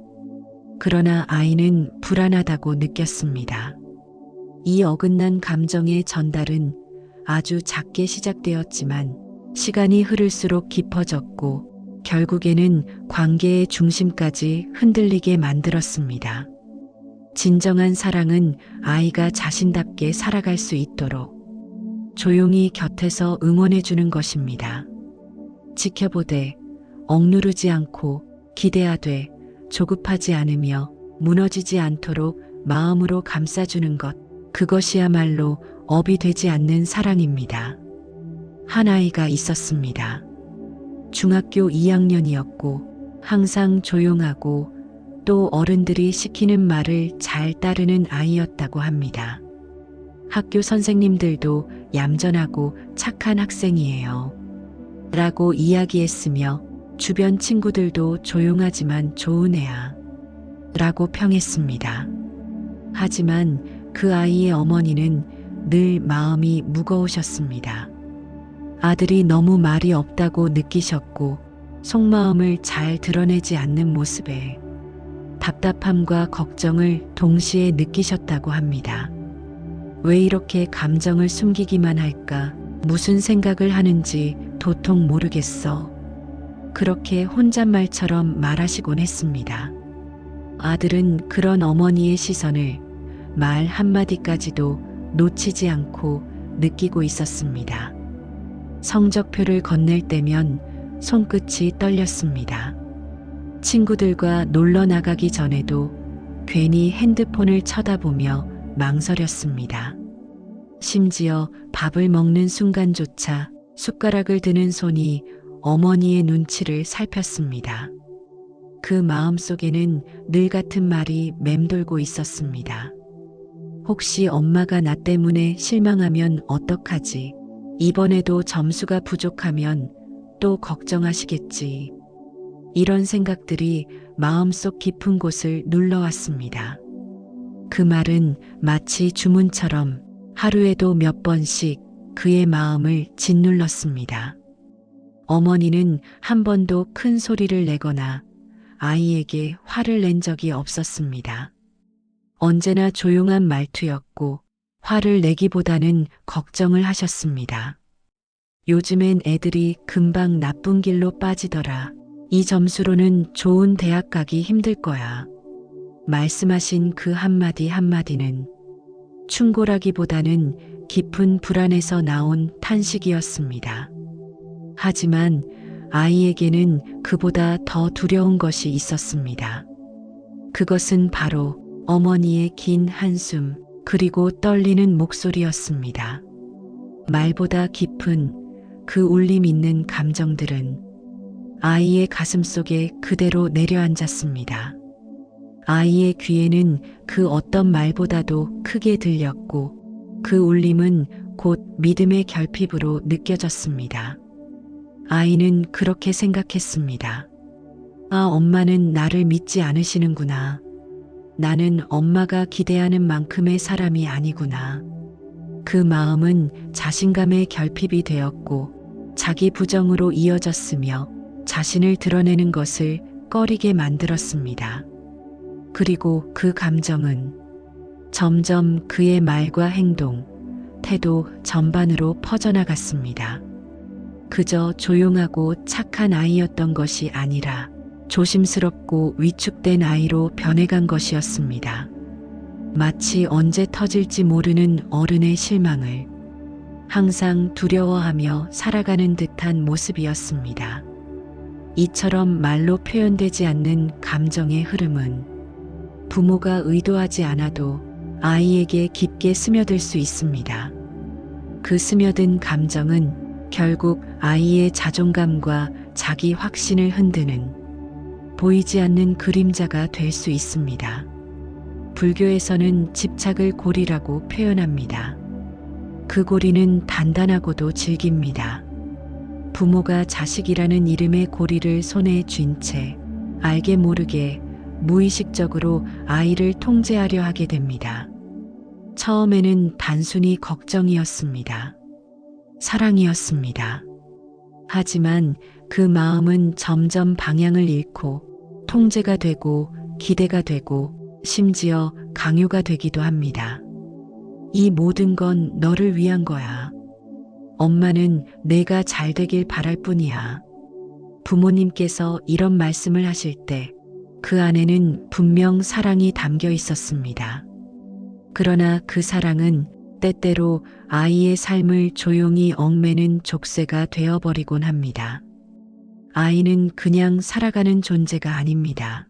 S1: 그러나 아이는 불안하다고 느꼈습니다. 이 어긋난 감정의 전달은 아주 작게 시작되었지만 시간이 흐를수록 깊어졌고 결국에는 관계의 중심까지 흔들리게 만들었습니다. 진정한 사랑은 아이가 자신답게 살아갈 수 있도록 조용히 곁에서 응원해주는 것입니다. 지켜보되 억누르지 않고 기대하되 조급하지 않으며 무너지지 않도록 마음으로 감싸주는 것, 그것이야말로 업이 되지 않는 사랑입니다. 한 아이가 있었습니다. 중학교 2학년이었고 항상 조용하고 또 어른들이 시키는 말을 잘 따르는 아이였다고 합니다. 학교 선생님들도 얌전하고 착한 학생이에요 라고 이야기했으며 주변 친구들도 조용하지만 좋은 애야 라고 평했습니다. 하지만 그 아이의 어머니는 늘 마음이 무거우셨습니다. 아들이 너무 말이 없다고 느끼셨고 속마음을 잘 드러내지 않는 모습에 답답함과 걱정을 동시에 느끼셨다고 합니다. 왜 이렇게 감정을 숨기기만 할까? 무슨 생각을 하는지 도통 모르겠어. 그렇게 혼잣말처럼 말하시곤 했습니다. 아들은 그런 어머니의 시선을 말 한마디까지도 놓치지 않고 느끼고 있었습니다. 성적표를 건넬 때면 손끝이 떨렸습니다. 친구들과 놀러 나가기 전에도 괜히 핸드폰을 쳐다보며 망설였습니다. 심지어 밥을 먹는 순간조차 숟가락을 드는 손이 어머니의 눈치를 살폈습니다. 그 마음속에는 늘 같은 말이 맴돌고 있었습니다. 혹시 엄마가 나 때문에 실망하면 어떡하지? 이번에도 점수가 부족하면 또 걱정하시겠지. 이런 생각들이 마음속 깊은 곳을 눌러왔습니다. 그 말은 마치 주문처럼 하루에도 몇 번씩 그의 마음을 짓눌렀습니다. 어머니는 한 번도 큰 소리를 내거나 아이에게 화를 낸 적이 없었습니다. 언제나 조용한 말투였고 화를 내기보다는 걱정을 하셨습니다. 요즘엔 애들이 금방 나쁜 길로 빠지더라. 이 점수로는 좋은 대학 가기 힘들 거야. 말씀하신 그 한마디 한마디는 충고라기보다는 깊은 불안에서 나온 탄식이었습니다. 하지만 아이에게는 그보다 더 두려운 것이 있었습니다. 그것은 바로 어머니의 긴 한숨 그리고 떨리는 목소리였습니다. 말보다 깊은 그 울림 있는 감정들은 아이의 가슴 속에 그대로 내려앉았습니다. 아이의 귀에는 그 어떤 말보다도 크게 들렸고 그 울림은 곧 믿음의 결핍으로 느껴졌습니다. 아이는 그렇게 생각했습니다. 아, 엄마는 나를 믿지 않으시는구나. 나는 엄마가 기대하는 만큼의 사람이 아니구나. 그 마음은 자신감의 결핍이 되었고 자기 부정으로 이어졌으며 자신을 드러내는 것을 꺼리게 만들었습니다. 그리고 그 감정은 점점 그의 말과 행동, 태도 전반으로 퍼져나갔습니다. 그저 조용하고 착한 아이였던 것이 아니라 조심스럽고 위축된 아이로 변해간 것이었습니다. 마치 언제 터질지 모르는 어른의 실망을 항상 두려워하며 살아가는 듯한 모습이었습니다. 이처럼 말로 표현되지 않는 감정의 흐름은 부모가 의도하지 않아도 아이에게 깊게 스며들 수 있습니다. 그 스며든 감정은 결국 아이의 자존감과 자기 확신을 흔드는 보이지 않는 그림자가 될 수 있습니다. 불교에서는 집착을 고리라고 표현합니다. 그 고리는 단단하고도 질깁니다. 부모가 자식이라는 이름의 고리를 손에 쥔 채 알게 모르게 무의식적으로 아이를 통제하려 하게 됩니다. 처음에는 단순히 걱정이었습니다. 사랑이었습니다. 하지만 그 마음은 점점 방향을 잃고 통제가 되고 기대가 되고 심지어 강요가 되기도 합니다. 이 모든 건 너를 위한 거야. 엄마는 내가 잘 되길 바랄 뿐이야. 부모님께서 이런 말씀을 하실 때 그 안에는 분명 사랑이 담겨 있었습니다. 그러나 그 사랑은 때때로 아이의 삶을 조용히 얽매는 족쇄가 되어버리곤 합니다. 아이는 그냥 살아가는 존재가 아닙니다.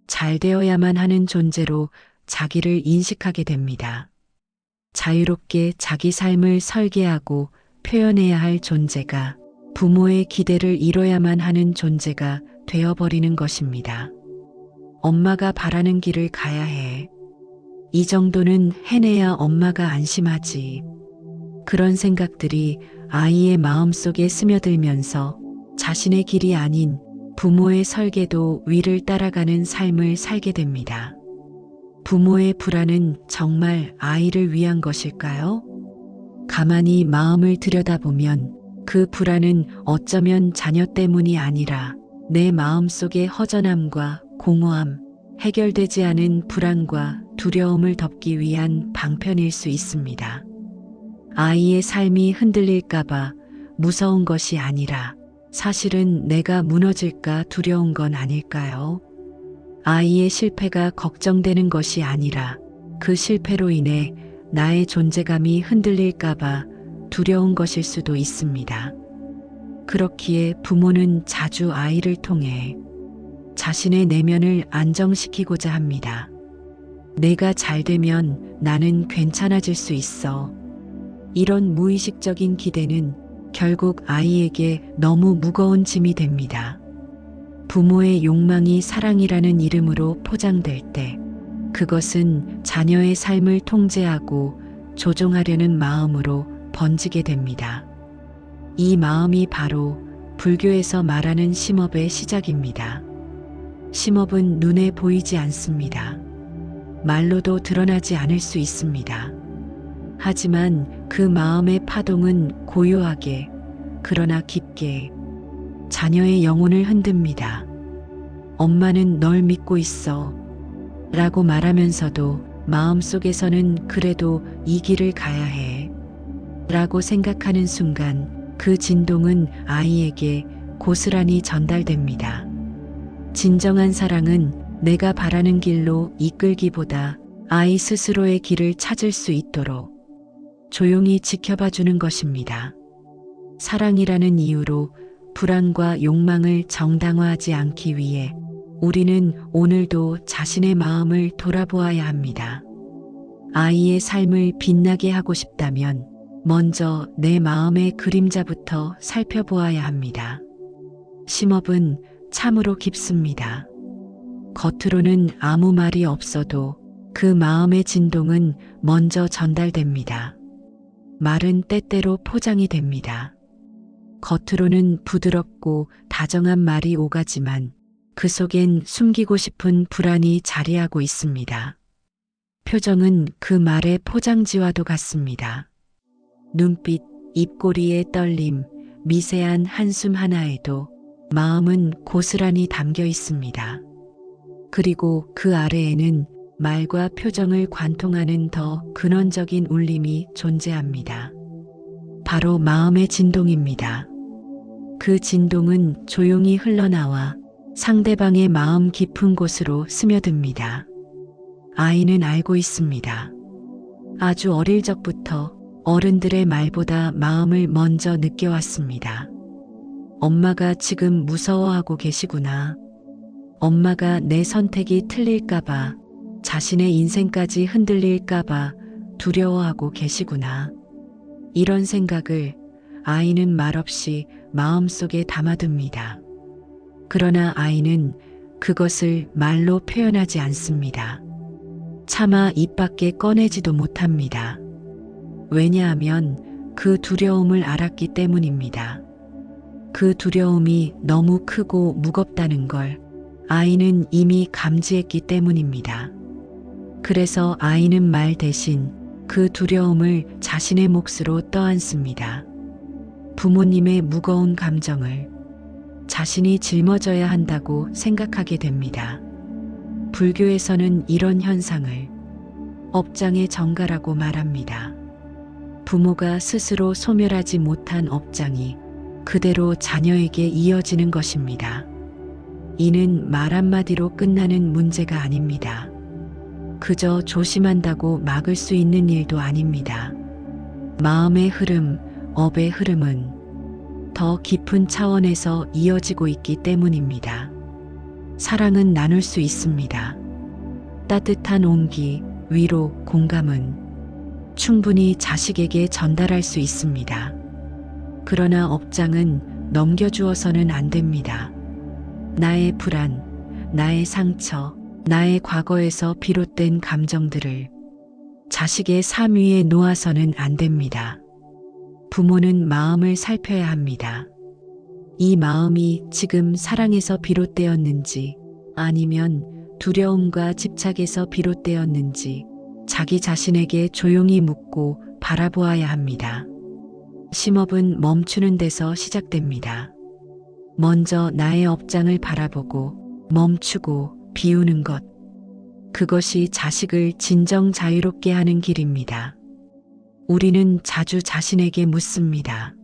S1: 잘 되어야만 하는 존재로 자기를 인식하게 됩니다. 자유롭게 자기 삶을 설계하고 표현해야 할 존재가 부모의 기대를 이뤄야만 하는 존재가 되어버리는 것입니다. 엄마가 바라는 길을 가야 해. 이 정도는 해내야 엄마가 안심하지. 그런 생각들이 아이의 마음속에 스며들면서 자신의 길이 아닌 부모의 설계도 위를 따라가는 삶을 살게 됩니다. 부모의 불안은 정말 아이를 위한 것일까요? 가만히 마음을 들여다보면 그 불안은 어쩌면 자녀 때문이 아니라 내 마음속의 허전함과 공허함, 해결되지 않은 불안과 두려움을 덮기 위한 방편일 수 있습니다. 아이의 삶이 흔들릴까봐 무서운 것이 아니라 사실은 내가 무너질까 두려운 건 아닐까요? 아이의 실패가 걱정되는 것이 아니라 그 실패로 인해 나의 존재감이 흔들릴까봐 두려운 것일 수도 있습니다. 그렇기에 부모는 자주 아이를 통해 자신의 내면을 안정시키고자 합니다. 내가 잘 되면 나는 괜찮아질 수 있어. 이런 무의식적인 기대는 결국 아이에게 너무 무거운 짐이 됩니다. 부모의 욕망이 사랑이라는 이름으로 포장될 때 그것은 자녀의 삶을 통제하고 조종하려는 마음으로 번지게 됩니다. 이 마음이 바로 불교에서 말하는 심업의 시작입니다. 심업은 눈에 보이지 않습니다. 말로도 드러나지 않을 수 있습니다. 하지만 그 마음의 파동은 고요하게, 그러나 깊게 자녀의 영혼을 흔듭니다. 엄마는 널 믿고 있어 라고 말하면서도 마음속에서는 그래도 이 길을 가야 해 라고 생각하는 순간 그 진동은 아이에게 고스란히 전달됩니다. 진정한 사랑은 내가 바라는 길로 이끌기보다 아이 스스로의 길을 찾을 수 있도록 조용히 지켜봐 주는 것입니다. 사랑이라는 이유로 불안과 욕망을 정당화하지 않기 위해 우리는 오늘도 자신의 마음을 돌아보아야 합니다. 아이의 삶을 빛나게 하고 싶다면 먼저 내 마음의 그림자부터 살펴보아야 합니다. 심업은 참으로 깊습니다. 겉으로는 아무 말이 없어도 그 마음의 진동은 먼저 전달됩니다. 말은 때때로 포장이 됩니다. 겉으로는 부드럽고 다정한 말이 오가지만 그 속엔 숨기고 싶은 불안이 자리하고 있습니다. 표정은 그 말의 포장지와도 같습니다. 눈빛, 입꼬리의 떨림, 미세한 한숨 하나에도 마음은 고스란히 담겨 있습니다. 그리고 그 아래에는 말과 표정을 관통하는 더 근원적인 울림이 존재합니다. 바로 마음의 진동입니다. 그 진동은 조용히 흘러나와 상대방의 마음 깊은 곳으로 스며듭니다. 아이는 알고 있습니다. 아주 어릴 적부터 어른들의 말보다 마음을 먼저 느껴왔습니다. 엄마가 지금 무서워하고 계시구나. 엄마가 내 선택이 틀릴까봐, 자신의 인생까지 흔들릴까봐 두려워하고 계시구나. 이런 생각을 아이는 말없이 마음속에 담아둡니다. 그러나 아이는 그것을 말로 표현하지 않습니다. 차마 입 밖에 꺼내지도 못합니다. 왜냐하면 그 두려움을 알았기 때문입니다. 그 두려움이 너무 크고 무겁다는 걸 아이는 이미 감지했기 때문입니다. 그래서 아이는 말 대신 그 두려움을 자신의 몫으로 떠안습니다. 부모님의 무거운 감정을 자신이 짊어져야 한다고 생각하게 됩니다. 불교에서는 이런 현상을 업장의 정가라고 말합니다. 부모가 스스로 소멸하지 못한 업장이 그대로 자녀에게 이어지는 것입니다. 이는 말 한마디로 끝나는 문제가 아닙니다. 그저 조심한다고 막을 수 있는 일도 아닙니다. 마음의 흐름, 업의 흐름은 더 깊은 차원에서 이어지고 있기 때문입니다. 사랑은 나눌 수 있습니다. 따뜻한 온기, 위로, 공감은 충분히 자식에게 전달할 수 있습니다. 그러나 업장은 넘겨주어서는 안 됩니다. 나의 불안, 나의 상처, 나의 과거에서 비롯된 감정들을 자식의 삶 위에 놓아서는 안 됩니다. 부모는 마음을 살펴야 합니다. 이 마음이 지금 사랑에서 비롯되었는지 아니면 두려움과 집착에서 비롯되었는지 자기 자신에게 조용히 묻고 바라보아야 합니다. 심업은 멈추는 데서 시작됩니다. 먼저 나의 업장을 바라보고 멈추고 비우는 것. 그것이 자식을 진정 자유롭게 하는 길입니다. 우리는 자주 자신에게 묻습니다.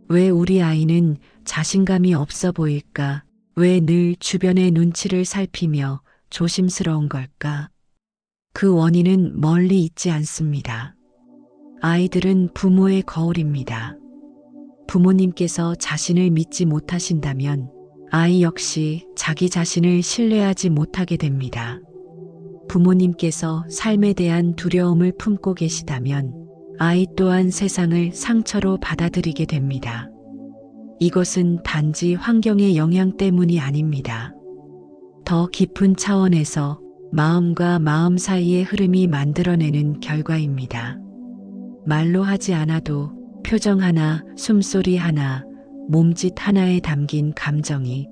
S1: 왜 우리 아이는 자신감이 없어 보일까? 왜 늘 주변의 눈치를 살피며 조심스러운 걸까? 그 원인은 멀리 있지 않습니다. 아이들은 부모의 거울입니다. 부모님께서 자신을 믿지 못하신다면 아이 역시 자기 자신을 신뢰하지 못하게 됩니다. 부모님께서 삶에 대한 두려움을 품고 계시다면 아이 또한 세상을 상처로 받아들이게 됩니다. 이것은 단지 환경의 영향 때문이 아닙니다. 더 깊은 차원에서 마음과 마음 사이의 흐름이 만들어내는 결과입니다. 말로 하지 않아도 표정 하나, 숨소리 하나, 몸짓 하나에 담긴 감정이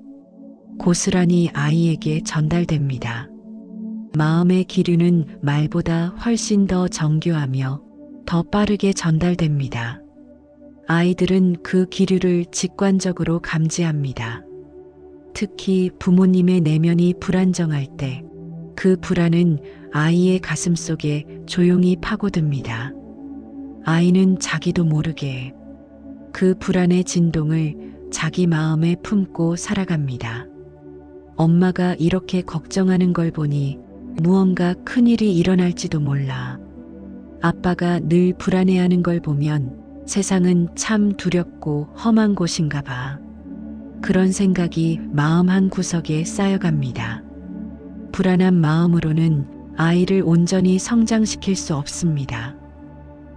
S1: 고스란히 아이에게 전달됩니다. 마음의 기류는 말보다 훨씬 더 정교하며 더 빠르게 전달됩니다. 아이들은 그 기류를 직관적으로 감지합니다. 특히 부모님의 내면이 불안정할 때 그 불안은 아이의 가슴 속에 조용히 파고듭니다. 아이는 자기도 모르게 그 불안의 진동을 자기 마음에 품고 살아갑니다. 엄마가 이렇게 걱정하는 걸 보니 무언가 큰일이 일어날지도 몰라. 아빠가 늘 불안해하는 걸 보면 세상은 참 두렵고 험한 곳인가 봐. 그런 생각이 마음 한 구석에 쌓여갑니다. 불안한 마음으로는 아이를 온전히 성장시킬 수 없습니다.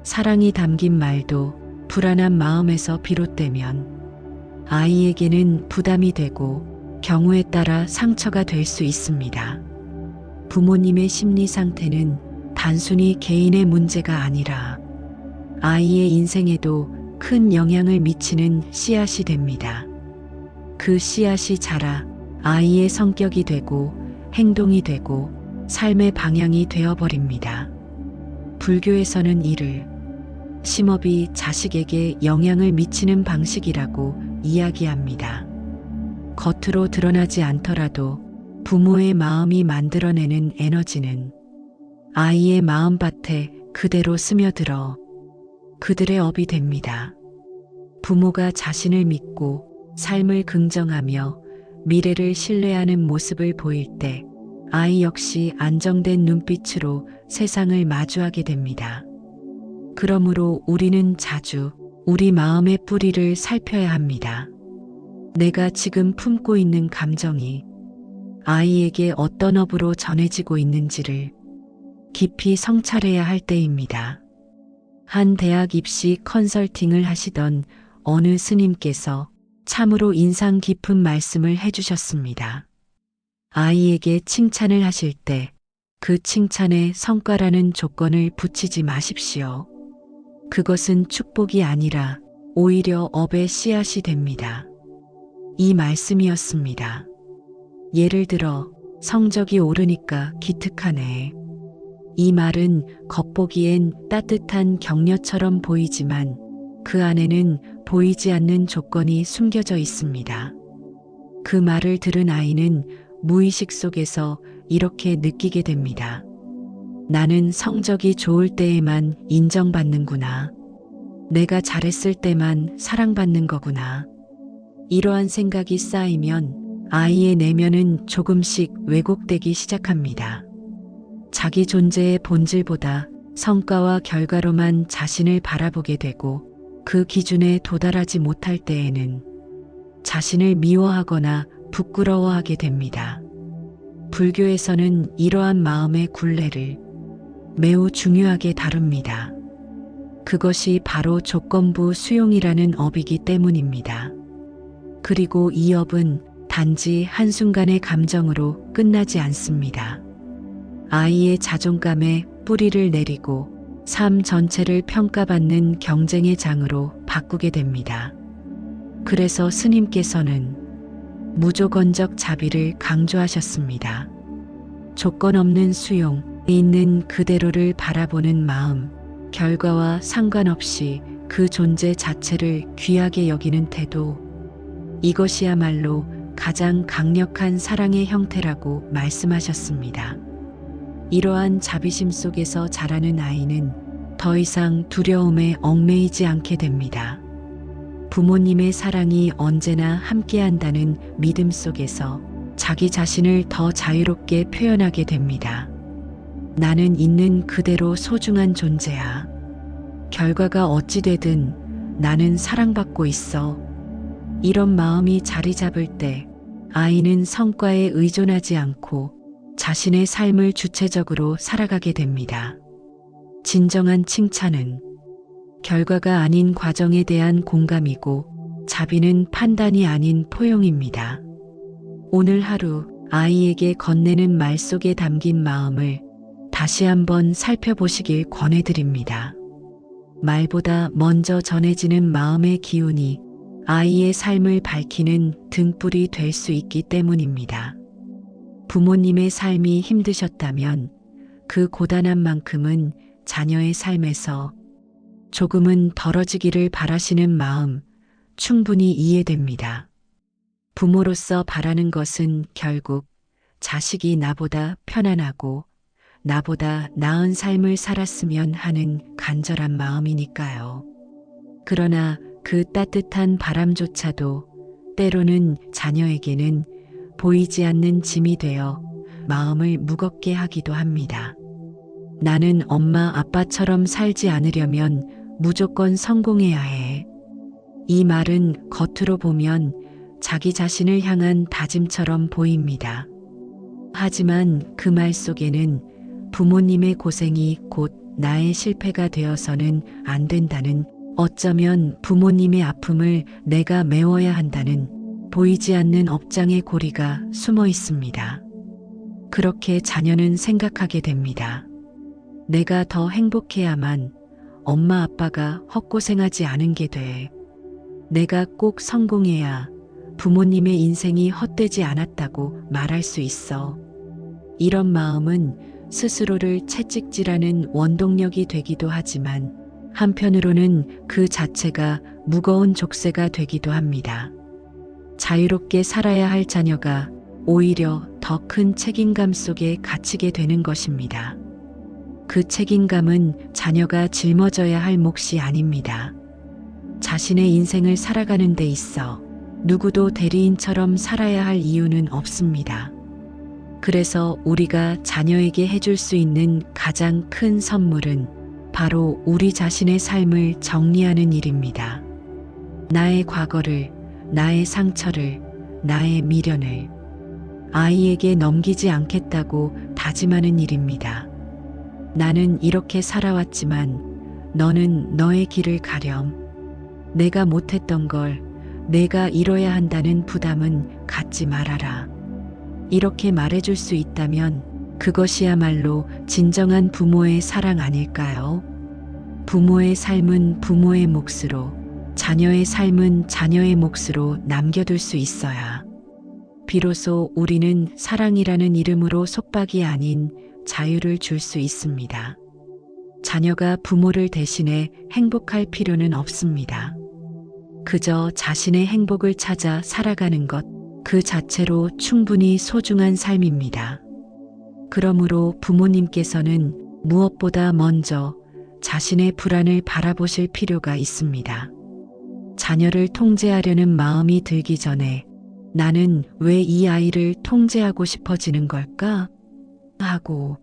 S1: 사랑이 담긴 말도 불안한 마음에서 비롯되면 아이에게는 부담이 되고 경우에 따라 상처가 될 수 있습니다. 부모님의 심리 상태는 단순히 개인의 문제가 아니라 아이의 인생에도 큰 영향을 미치는 씨앗이 됩니다. 그 씨앗이 자라 아이의 성격이 되고 행동이 되고 삶의 방향이 되어버립니다. 불교에서는 이를 심업이 자식에게 영향을 미치는 방식이라고 이야기합니다. 겉으로 드러나지 않더라도 부모의 마음이 만들어내는 에너지는 아이의 마음밭에 그대로 스며들어 그들의 업이 됩니다. 부모가 자신을 믿고 삶을 긍정하며 미래를 신뢰하는 모습을 보일 때 아이 역시 안정된 눈빛으로 세상을 마주하게 됩니다. 그러므로 우리는 자주 우리 마음의 뿌리를 살펴야 합니다. 내가 지금 품고 있는 감정이 아이에게 어떤 업으로 전해지고 있는지를 깊이 성찰해야 할 때입니다. 한 대학 입시 컨설팅을 하시던 어느 스님께서 참으로 인상 깊은 말씀을 해주셨습니다. 아이에게 칭찬을 하실 때 그 칭찬에 성과라는 조건을 붙이지 마십시오. 그것은 축복이 아니라 오히려 업의 씨앗이 됩니다. 이 말씀이었습니다. 예를 들어 성적이 오르니까 기특하네. 이 말은 겉보기엔 따뜻한 격려처럼 보이지만 그 안에는 보이지 않는 조건이 숨겨져 있습니다. 그 말을 들은 아이는 무의식 속에서 이렇게 느끼게 됩니다. 나는 성적이 좋을 때에만 인정받는구나. 내가 잘했을 때만 사랑받는 거구나. 이러한 생각이 쌓이면 아이의 내면은 조금씩 왜곡되기 시작합니다. 자기 존재의 본질보다 성과와 결과로만 자신을 바라보게 되고 그 기준에 도달하지 못할 때에는 자신을 미워하거나 부끄러워하게 됩니다. 불교에서는 이러한 마음의 굴레를 매우 중요하게 다룹니다. 그것이 바로 조건부 수용이라는 업이기 때문입니다. 그리고 이 업은 단지 한순간의 감정으로 끝나지 않습니다. 아이의 자존감에 뿌리를 내리고 삶 전체를 평가받는 경쟁의 장으로 바꾸게 됩니다. 그래서 스님께서는 무조건적 자비를 강조하셨습니다. 조건 없는 수용, 있는 그대로를 바라보는 마음, 결과와 상관없이 그 존재 자체를 귀하게 여기는 태도, 이것이야말로 가장 강력한 사랑의 형태라고 말씀하셨습니다. 이러한 자비심 속에서 자라는 아이는 더 이상 두려움에 얽매이지 않게 됩니다. 부모님의 사랑이 언제나 함께한다는 믿음 속에서 자기 자신을 더 자유롭게 표현하게 됩니다. 나는 있는 그대로 소중한 존재야. 결과가 어찌되든 나는 사랑받고 있어. 이런 마음이 자리 잡을 때 아이는 성과에 의존하지 않고 자신의 삶을 주체적으로 살아가게 됩니다. 진정한 칭찬은 결과가 아닌 과정에 대한 공감이고 자비는 판단이 아닌 포용입니다. 오늘 하루 아이에게 건네는 말 속에 담긴 마음을 다시 한번 살펴보시길 권해드립니다. 말보다 먼저 전해지는 마음의 기운이 아이의 삶을 밝히는 등불이 될 수 있기 때문입니다. 부모님의 삶이 힘드셨다면 그 고단한 만큼은 자녀의 삶에서 조금은 덜어지기를 바라시는 마음 충분히 이해됩니다. 부모로서 바라는 것은 결국 자식이 나보다 편안하고 나보다 나은 삶을 살았으면 하는 간절한 마음이니까요. 그러나 그 따뜻한 바람조차도 때로는 자녀에게는 보이지 않는 짐이 되어 마음을 무겁게 하기도 합니다. 나는 엄마 아빠처럼 살지 않으려면 무조건 성공해야 해. 이 말은 겉으로 보면 자기 자신을 향한 다짐처럼 보입니다. 하지만 그 말 속에는 부모님의 고생이 곧 나의 실패가 되어서는 안 된다는, 어쩌면 부모님의 아픔을 내가 메워야 한다는 보이지 않는 업장의 고리가 숨어 있습니다. 그렇게 자녀는 생각하게 됩니다. 내가 더 행복해야만 엄마 아빠가 헛고생하지 않은 게 돼. 내가 꼭 성공해야 부모님의 인생이 헛되지 않았다고 말할 수 있어. 이런 마음은 스스로를 채찍질하는 원동력이 되기도 하지만 한편으로는 그 자체가 무거운 족쇄가 되기도 합니다. 자유롭게 살아야 할 자녀가 오히려 더 큰 책임감 속에 갇히게 되는 것입니다. 그 책임감은 자녀가 짊어져야 할 몫이 아닙니다. 자신의 인생을 살아가는 데 있어 누구도 대리인처럼 살아야 할 이유는 없습니다. 그래서 우리가 자녀에게 해줄 수 있는 가장 큰 선물은 바로 우리 자신의 삶을 정리하는 일입니다. 나의 과거를, 나의 상처를, 나의 미련을 아이에게 넘기지 않겠다고 다짐하는 일입니다. 나는 이렇게 살아왔지만 너는 너의 길을 가렴. 내가 못했던 걸 내가 이뤄야 한다는 부담은 갖지 말아라. 이렇게 말해줄 수 있다면 그것이야말로 진정한 부모의 사랑 아닐까요? 부모의 삶은 부모의 몫으로, 자녀의 삶은 자녀의 몫으로 남겨둘 수 있어야 비로소 우리는 사랑이라는 이름으로 속박이 아닌 자유를 줄 수 있습니다. 자녀가 부모를 대신해 행복할 필요는 없습니다. 그저 자신의 행복을 찾아 살아가는 것 그 자체로 충분히 소중한 삶입니다. 그러므로 부모님께서는 무엇보다 먼저 자신의 불안을 바라보실 필요가 있습니다. 자녀를 통제하려는 마음이 들기 전에 나는 왜 이 아이를 통제하고 싶어지는 걸까? 하고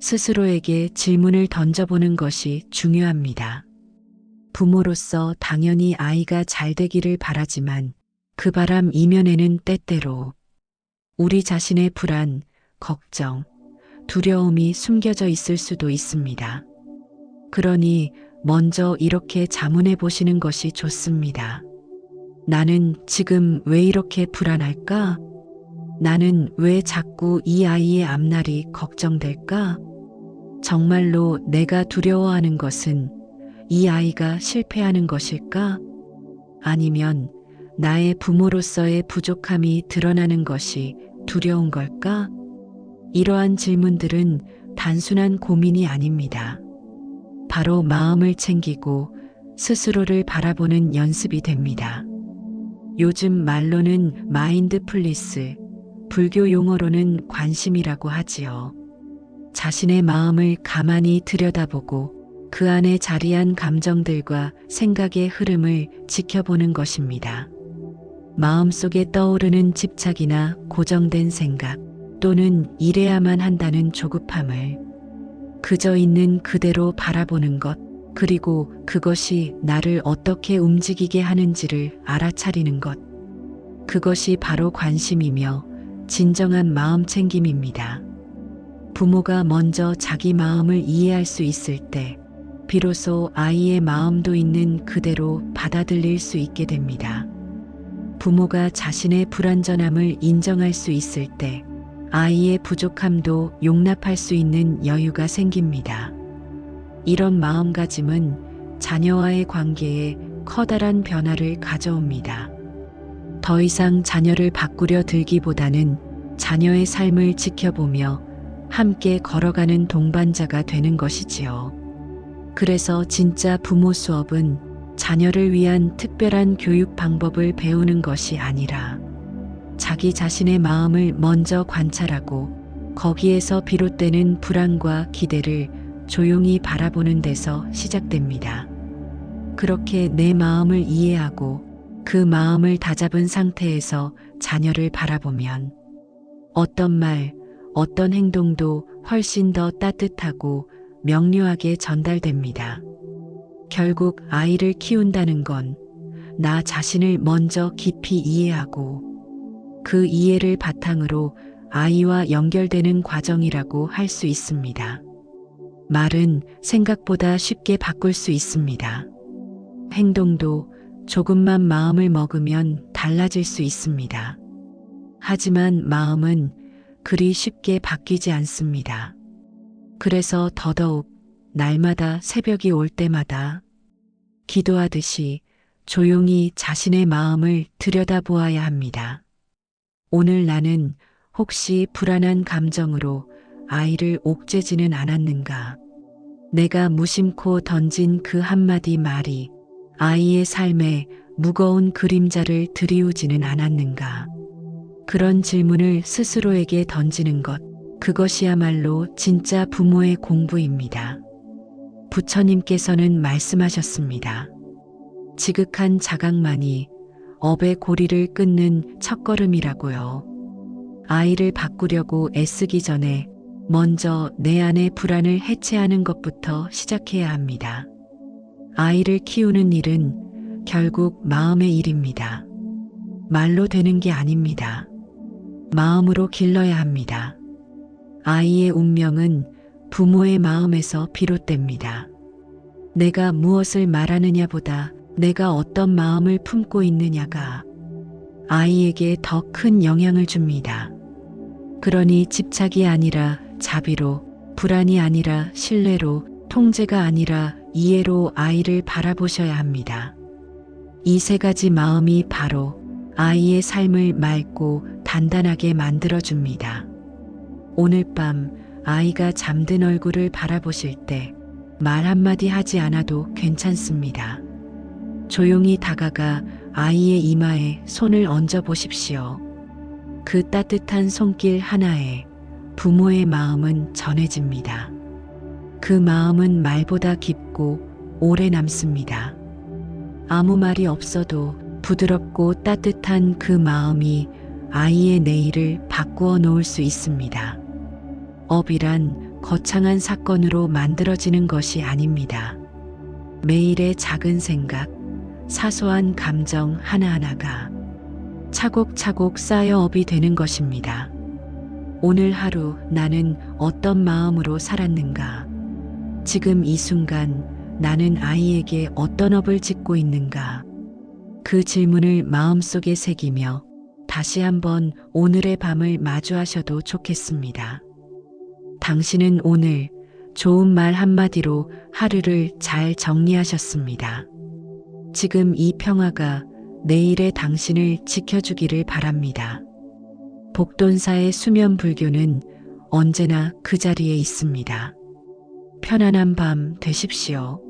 S1: 스스로에게 질문을 던져보는 것이 중요합니다. 부모로서 당연히 아이가 잘 되기를 바라지만 그 바람 이면에는 때때로 우리 자신의 불안, 걱정, 두려움이 숨겨져 있을 수도 있습니다. 그러니 먼저 이렇게 자문해 보시는 것이 좋습니다. 나는 지금 왜 이렇게 불안할까? 나는 왜 자꾸 이 아이의 앞날이 걱정될까? 정말로 내가 두려워하는 것은 이 아이가 실패하는 것일까? 아니면 나의 부모로서의 부족함이 드러나는 것이 두려운 걸까? 이러한 질문들은 단순한 고민이 아닙니다. 바로 마음을 챙기고 스스로를 바라보는 연습이 됩니다. 요즘 말로는 마인드풀니스, 불교 용어로는 관심이라고 하지요. 자신의 마음을 가만히 들여다보고 그 안에 자리한 감정들과 생각의 흐름을 지켜보는 것입니다. 마음속에 떠오르는 집착이나 고정된 생각 또는 이래야만 한다는 조급함을 그저 있는 그대로 바라보는 것, 그리고 그것이 나를 어떻게 움직이게 하는지를 알아차리는 것. 그것이 바로 관심이며 진정한 마음 챙김입니다. 부모가 먼저 자기 마음을 이해할 수 있을 때 비로소 아이의 마음도 있는 그대로 받아들일 수 있게 됩니다. 부모가 자신의 불완전함을 인정할 수 있을 때 아이의 부족함도 용납할 수 있는 여유가 생깁니다. 이런 마음가짐은 자녀와의 관계에 커다란 변화를 가져옵니다. 더 이상 자녀를 바꾸려 들기보다는 자녀의 삶을 지켜보며 함께 걸어가는 동반자가 되는 것이지요. 그래서 진짜 부모 수업은 자녀를 위한 특별한 교육 방법을 배우는 것이 아니라 자기 자신의 마음을 먼저 관찰하고 거기에서 비롯되는 불안과 기대를 조용히 바라보는 데서 시작됩니다. 그렇게 내 마음을 이해하고 그 마음을 다잡은 상태에서 자녀를 바라보면 어떤 말, 어떤 행동도 훨씬 더 따뜻하고 명료하게 전달됩니다. 결국 아이를 키운다는 건 나 자신을 먼저 깊이 이해하고 그 이해를 바탕으로 아이와 연결되는 과정이라고 할 수 있습니다. 말은 생각보다 쉽게 바꿀 수 있습니다. 행동도 조금만 마음을 먹으면 달라질 수 있습니다. 하지만 마음은 그리 쉽게 바뀌지 않습니다. 그래서 더더욱 날마다 새벽이 올 때마다 기도하듯이 조용히 자신의 마음을 들여다보아야 합니다. 오늘 나는 혹시 불안한 감정으로 아이를 옥죄지는 않았는가? 내가 무심코 던진 그 한마디 말이 아이의 삶에 무거운 그림자를 들이우지는 않았는가? 그런 질문을 스스로에게 던지는 것, 그것이야말로 진짜 부모의 공부입니다. 부처님께서는 말씀하셨습니다. 지극한 자각만이 업의 고리를 끊는 첫걸음이라고요. 아이를 바꾸려고 애쓰기 전에 먼저 내 안의 불안을 해체하는 것부터 시작해야 합니다. 아이를 키우는 일은 결국 마음의 일입니다. 말로 되는 게 아닙니다. 마음으로 길러야 합니다. 아이의 운명은 부모의 마음에서 비롯됩니다. 내가 무엇을 말하느냐보다 내가 어떤 마음을 품고 있느냐가 아이에게 더 큰 영향을 줍니다. 그러니 집착이 아니라 자비로, 불안이 아니라 신뢰로, 통제가 아니라 이해로 아이를 바라보셔야 합니다. 이 세 가지 마음이 바로 아이의 삶을 맑고 단단하게 만들어줍니다. 오늘 밤 아이가 잠든 얼굴을 바라보실 때 말 한마디 하지 않아도 괜찮습니다. 조용히 다가가 아이의 이마에 손을 얹어 보십시오. 그 따뜻한 손길 하나에 부모의 마음은 전해집니다. 그 마음은 말보다 깊고 오래 남습니다. 아무 말이 없어도 부드럽고 따뜻한 그 마음이 아이의 내일을 바꾸어 놓을 수 있습니다. 업이란 거창한 사건으로 만들어지는 것이 아닙니다. 매일의 작은 생각, 사소한 감정 하나하나가 차곡차곡 쌓여 업이 되는 것입니다. 오늘 하루 나는 어떤 마음으로 살았는가? 지금 이 순간 나는 아이에게 어떤 업을 짓고 있는가? 그 질문을 마음속에 새기며 다시 한번 오늘의 밤을 마주하셔도 좋겠습니다. 당신은 오늘 좋은 말 한마디로 하루를 잘 정리하셨습니다. 지금 이 평화가 내일의 당신을 지켜주기를 바랍니다. 복돈사의 수면 불교는 언제나 그 자리에 있습니다. 편안한 밤 되십시오.